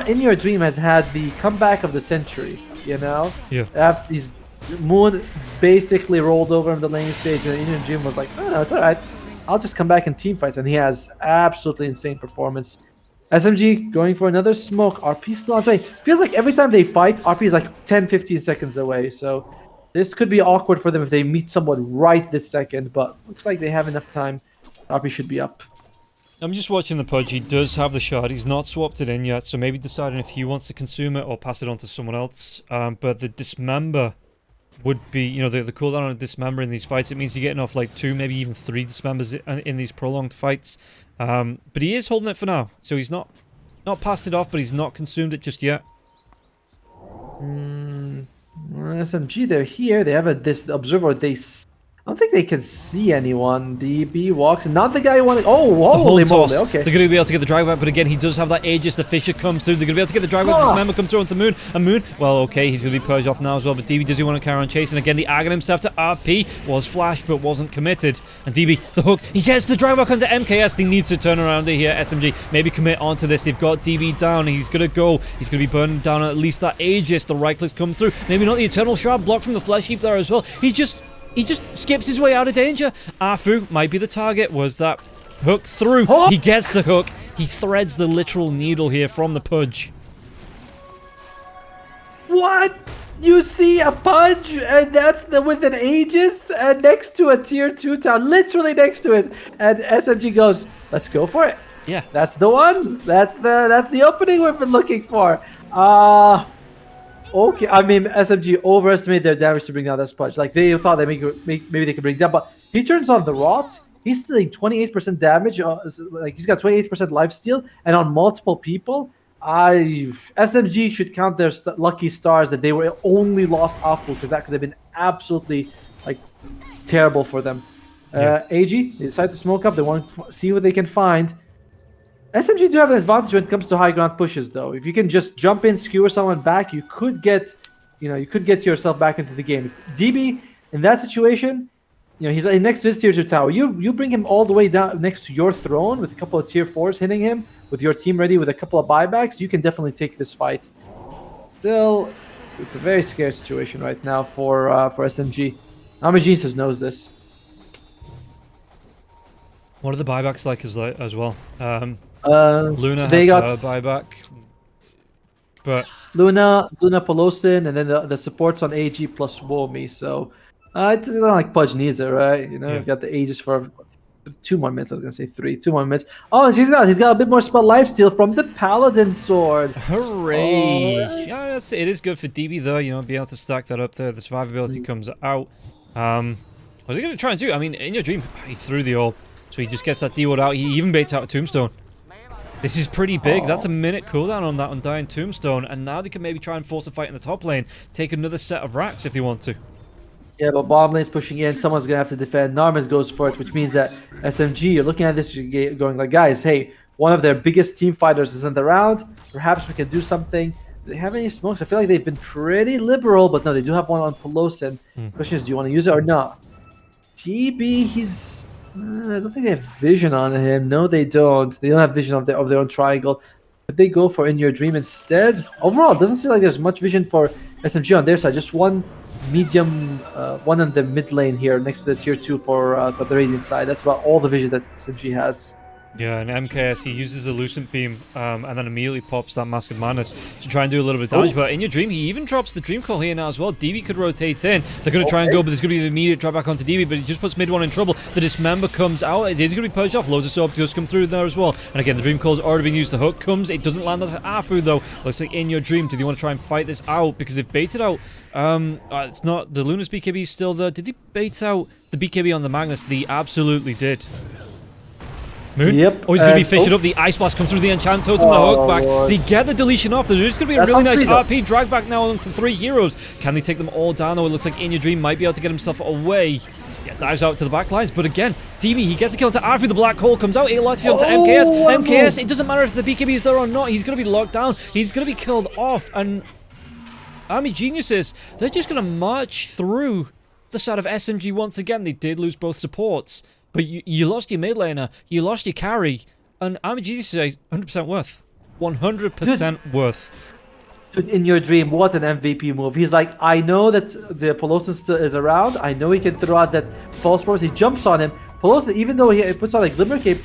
Speaker 1: In Your Dream has had the comeback of the century. Yeah. After Moon basically rolled over in the lane stage, and In Your Dream was like, oh no, it's all right. I'll just come back in team fights, and he has absolutely insane performance. SMG going for another smoke. RP still on the way. Feels like every time they fight, RP is like 10-15 seconds away. So this could be awkward for them if they meet someone right this second, but looks like they have enough time. RP should be up.
Speaker 2: I'm just watching the Pudge. He does have the shard. He's not swapped it in yet, so maybe deciding if he wants to consume it or pass it on to someone else. But the Dismember would be, the cooldown on a Dismember in these fights. It means you're getting off like 2, maybe even 3 Dismembers in these prolonged fights. But he is holding it for now, so he's not passed it off, but he's not consumed it just yet.
Speaker 1: SMG, they're here. They have this observer. I don't think they can see anyone. DB walks, not the guy who wanted. Oh, holy moly! Okay,
Speaker 2: they're going to be able to get the drag back, but again, he does have that Aegis. The Fisher comes through. They're going to be able to get the drag back. This member comes through onto Moon. And Moon, well, okay, he's going to be purged off now as well. But DB, does he want to carry on chasing? Again, the Agon himself to RP was flashed, but wasn't committed. And DB, the hook, he gets the drag back onto MKS. He needs to turn around here. SMG, maybe commit onto this. They've got DB down. He's going to go. He's going to be burning down at least that Aegis. The right clicks come through. Maybe not the Eternal Shroud blocked from the Flesh Heap there as well. He just skips his way out of danger. Afu might be the target. Was that hook through? Oh! He gets the hook. He threads the literal needle here from the Pudge.
Speaker 1: What? You see a Pudge, and that's with an Aegis, and next to a tier 2 town, literally next to it. And SMG goes, let's go for it.
Speaker 2: Yeah.
Speaker 1: That's the one. That's the opening we've been looking for. Okay, I mean, SMG overestimated their damage to bring down that Pudge. Like, they thought maybe they could bring down, but he turns on the Rot. He's stealing 28% damage. Like, he's got 28% lifesteal, and on multiple people. SMG should count their lucky stars that they were only lost Afu, because that could have been absolutely, like, terrible for them. AG, they decide to smoke up. They want to see what they can find. SMG do have an advantage when it comes to high ground pushes, though. If you can just jump in, skewer someone back, you could get yourself back into the game. DB in that situation, he's next to his tier 2 tower. You bring him all the way down next to your throne with a couple of tier 4s hitting him, with your team ready with a couple of buybacks. You can definitely take this fight. Still, it's a very scary situation right now for SMG. Amagenesis knows this.
Speaker 2: What are the buybacks like as well? Luna has her buyback, but
Speaker 1: Luna, Pelosin, and then the supports on AG plus Womi. So it's not like Pudge needs it, right? You've got the Aegis for 2 more minutes. I was gonna say 3, 2 more minutes. Oh, and he's got a bit more spell lifesteal from the Paladin sword.
Speaker 2: Hooray! Oh. Yeah, it is good for DB though. Being able to stack that up there. The survivability comes out. What are they gonna try and do? I mean, In Your Dream, he threw the orb. So he just gets that D-ward out. He even baits out a Tombstone. This is pretty big. That's a minute cooldown on that Undying Tombstone, and now they can maybe try and force a fight in the top lane, take another set of racks if they want to.
Speaker 1: Yeah, but bottom lane's pushing in. Someone's going to have to defend. Narmes goes for it, which means that SMG, you're looking at this, you're going like, guys, hey, one of their biggest team fighters isn't around. Perhaps we can do something. Do they have any smokes? I feel like they've been pretty liberal, but no, they do have one on Pelosin. Question is, do you want to use it or not? TB, he's... I don't think they have vision on him. No, they don't. They don't have vision of their own triangle. Could they go for In Your Dream instead? Overall, it doesn't seem like there's much vision for SMG on their side. Just one medium, one in the mid lane here next to the tier 2 for the Radiant side. That's about all the vision that SMG has.
Speaker 2: Yeah, and MKS, he uses a Lucent Beam and then immediately pops that Mask of Madness to try and do a little bit of damage. But In Your Dream, he even drops the Dream Coil here now as well. DB could rotate in. They're going to try and go, but there's going to be an immediate drop back onto DB, but he just puts mid one in trouble. The Dismember comes out. He's going to be purged off. Loads of Soap just come through there as well. And again, the Dream Coil's already been used. The hook comes. It doesn't land on Afu, though. Looks like In Your Dream. Do they want to try and fight this out? Because they've baited out... it's not... The Luna's BKB is still there. Did they bait out the BKB on the Magnus? They absolutely did. Moon?
Speaker 1: Yep.
Speaker 2: Oh, he's going to be fishing up. The Ice Blast comes through the Enchant Totem, the hook back.
Speaker 1: Lord.
Speaker 2: They get the deletion off. There's just going to be a really nice RP drag back now onto 3 heroes. Can they take them all down? Oh, it looks like In Your Dream might be able to get himself away. Yeah, dives out to the back lines. But again, DB, he gets a kill onto Arfu. The Black Hole comes out. It launches onto MKS. MKS, it doesn't matter if the BKB is there or not. He's going to be locked down. He's going to be killed off. And Army Geniuses, they're just going to march through the side of SMG once again. They did lose both supports. But you lost your mid laner. You lost your carry. And Army Geniuses is 100% worth. 100% worth.
Speaker 1: In Your Dream, what an MVP move. He's like, I know that the Pelosin still is around. I know he can throw out that false promise. He jumps on him. Pelosin, even though he puts on like Glimmer Cape,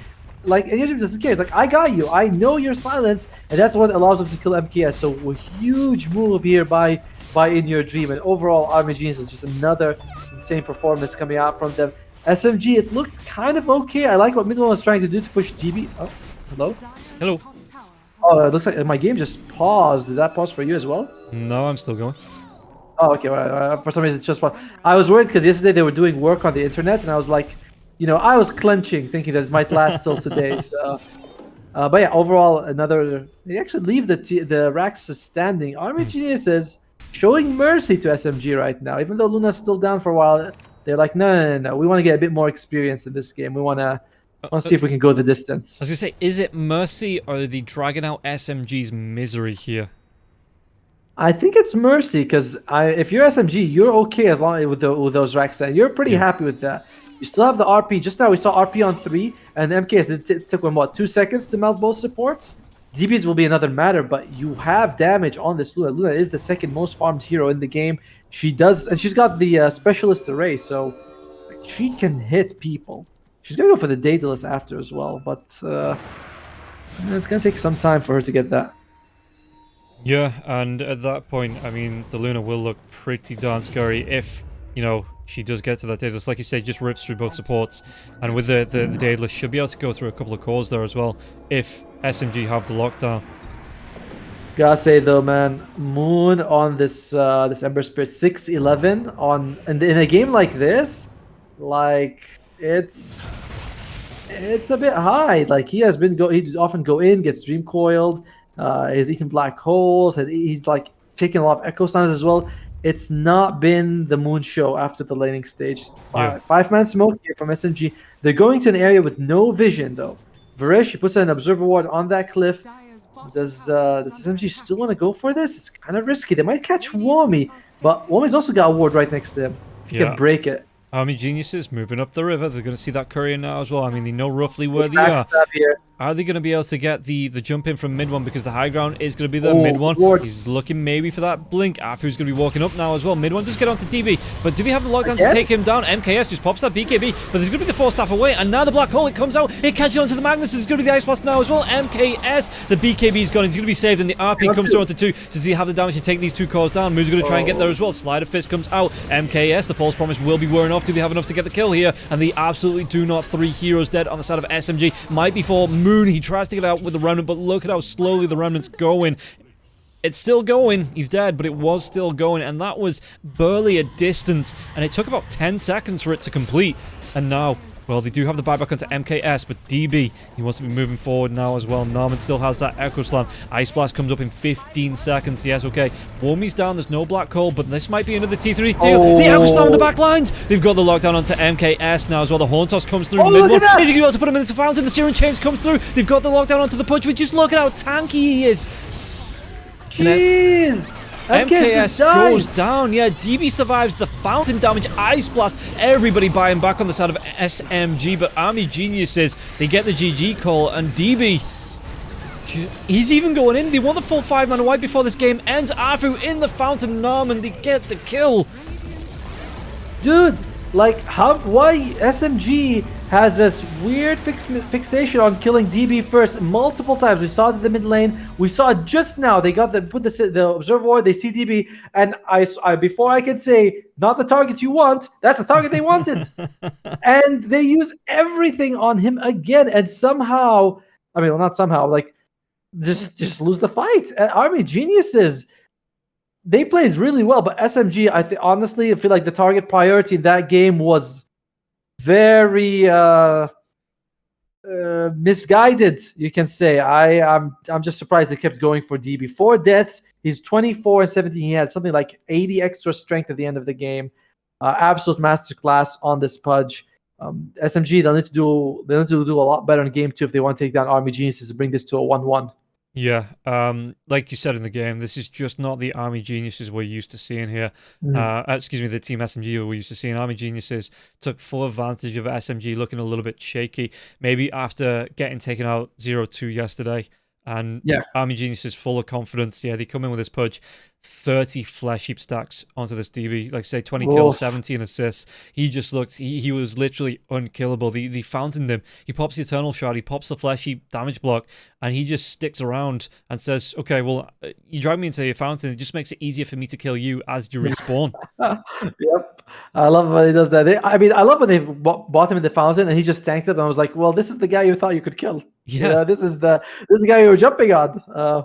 Speaker 1: like In Your Dream doesn't care. He's like, I got you. I know your silence. And that's what allows him to kill MKS. So a huge move here by In Your Dream. And overall, Army Genius is just another insane performance coming out from them. SMG, it looked kind of okay. I like what Midwell was trying to do to push DB. Oh, hello?
Speaker 2: Hello.
Speaker 1: Oh, it looks like my game just paused. Did that pause for you as well?
Speaker 2: No, I'm still going.
Speaker 1: Oh, okay. Well, for some reason, it just paused. I was worried because yesterday they were doing work on the internet, and I was like, you know, I was clenching, thinking that it might last till today. So, but yeah, overall, they actually leave the racks standing. Army Genius is showing mercy to SMG right now, even though Luna's still down for a while. They're like, no. We want to get a bit more experience in this game. We want to see if we can go the distance.
Speaker 2: I was going to say, is it mercy or are they dragging out SMG's misery here?
Speaker 1: I think it's mercy because if you're SMG, you're okay as long with those racks. And you're pretty happy with that. You still have the RP. Just now we saw RP on 3, and MKS it took them what 2 seconds to melt both supports. DBs will be another matter, but you have damage on this Luna. Luna is the second most farmed hero in the game. She does, and she's got the specialist array, so she can hit people. She's gonna go for the Daedalus after as well, but it's gonna take some time for her to get that.
Speaker 2: Yeah, and at that point, I mean, the Luna will look pretty darn scary if, you know, she does get to that Daedalus. Like you say, just rips through both supports, and with the Daedalus, she'll be able to go through a couple of cores there as well if SMG have the lockdown.
Speaker 1: Gotta say though, man, Moon on this Ember Spirit 6-11 on and in a game like this, like it's a bit high. Like he often go in, gets dream coiled, he's eaten black holes, he's like taking a lot of echo sounds as well. It's not been the Moon show after the laning stage.
Speaker 2: Yeah.
Speaker 1: 5-man smoke here from SMG. They're going to an area with no vision though. Varish, he puts an observer ward on that cliff. Does SMG still want to go for this? It's kind of risky. They might catch Wami, but Wami's also got a ward right next to him. If he can break it.
Speaker 2: Army Geniuses moving up the river. They're going to see that courier now as well. I mean, they know roughly where they are. Are they going to be able to get the jump in from mid one? Because the high ground is going to be the mid one.
Speaker 1: Lord.
Speaker 2: He's looking maybe for that blink. Afu's going to be walking up now as well. Mid one does get onto DB. But do they have the lockdown to take him down? MKS just pops that BKB. But there's going to be the Force Staff away. And now the Black Hole, it comes out. It catches onto the Magnus. There's going to be the Ice Blast now as well. MKS, the BKB is gone. He's going to be saved. And the RP comes through onto 2. Does he have the damage to take these 2 cores down? Moon's going to try and get there as well. Slider Fist comes out. MKS, the False Promise will be wearing off. Do they have enough to get the kill here? And they absolutely do not. 3 heroes dead on the side of SMG. Might be for Moon. He tries to get out with the Remnant, but look at how slowly the Remnant's going. It's still going. He's dead, but it was still going, and that was barely a distance, and it took about 10 seconds for it to complete. And now Well, they do have the buyback onto MKS, but DB, he wants to be moving forward now as well. Norman still has that Echo Slam. Ice Blast comes up in 15 seconds. Yes, okay. Warmy's down. There's no Black Hole, but this might be another T3 too. The Echo Slam on the back lines. They've got the lockdown onto MKS now as well. The Horn Toss comes through.
Speaker 1: Look at that!
Speaker 2: He's going to be able to put him into Fountain. The Searing Chains comes through. They've got the lockdown onto the Punch, but just look at how tanky he is.
Speaker 1: Jeez!
Speaker 2: MKS goes down. Yeah, DB survives the Fountain damage. Ice Blast. Everybody buying back on the side of SMG, but Army Geniuses, they get the GG call, and DB, he's even going in. They want the full 5-man wipe before this game ends. Arfu in the Fountain Norman. They get the kill.
Speaker 1: Dude, like, why SMG has this weird fixation on killing DB first multiple times. We saw it in the mid lane. We saw it just now. They got put the observer ward. They see DB, and I before I could say not the target you want, that's the target they wanted, and they use everything on him again. And somehow, I mean, well, not somehow, like just lose the fight. Army Geniuses, they played really well, but SMG, honestly, I feel like the target priority in that game was very misguided, you can say. I'm just surprised they kept going for DB. 4 deaths. He's 24 and 17. He had something like 80 extra strength at the end of the game. Absolute masterclass on this Pudge. SMG, they'll need to do a lot better in game 2 if they want to take down Army Geniuses and bring this to a 1-1.
Speaker 2: Yeah, like you said in the game, this is just not the Army Geniuses we're used to seeing here. Excuse me, the Team SMG we're used to seeing. Army Geniuses took full advantage of SMG looking a little bit shaky, maybe after getting taken out 0-2 yesterday. And Army Geniuses full of confidence. Yeah, they come in with this Pudge. 30 flesh heap stacks onto this DB. Like say 20 kills, 17 assists. He just looked, he was literally unkillable. They fountained him. He pops the Eternal Shard, he pops the flesh heap damage block, and he just sticks around and says, okay, well, you drive me into your fountain, it just makes it easier for me to kill you as you respawn.
Speaker 1: Yep. I love when he does that. I love when they bought him in the fountain and he just tanked it, and I was like, well, this is the guy you thought you could kill. Yeah, this is the guy you were jumping on.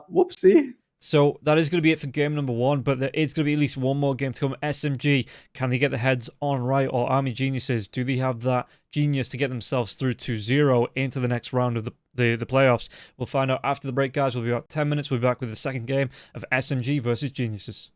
Speaker 1: Whoopsie.
Speaker 2: So that is going to be it for game number 1, but there is going to be at least one more game to come. SMG, can they get the heads on right? Or Army Geniuses, do they have that genius to get themselves through 2-0 into the next round of the playoffs? We'll find out after the break, guys. We'll be about 10 minutes. We'll be back with the second game of SMG versus Geniuses.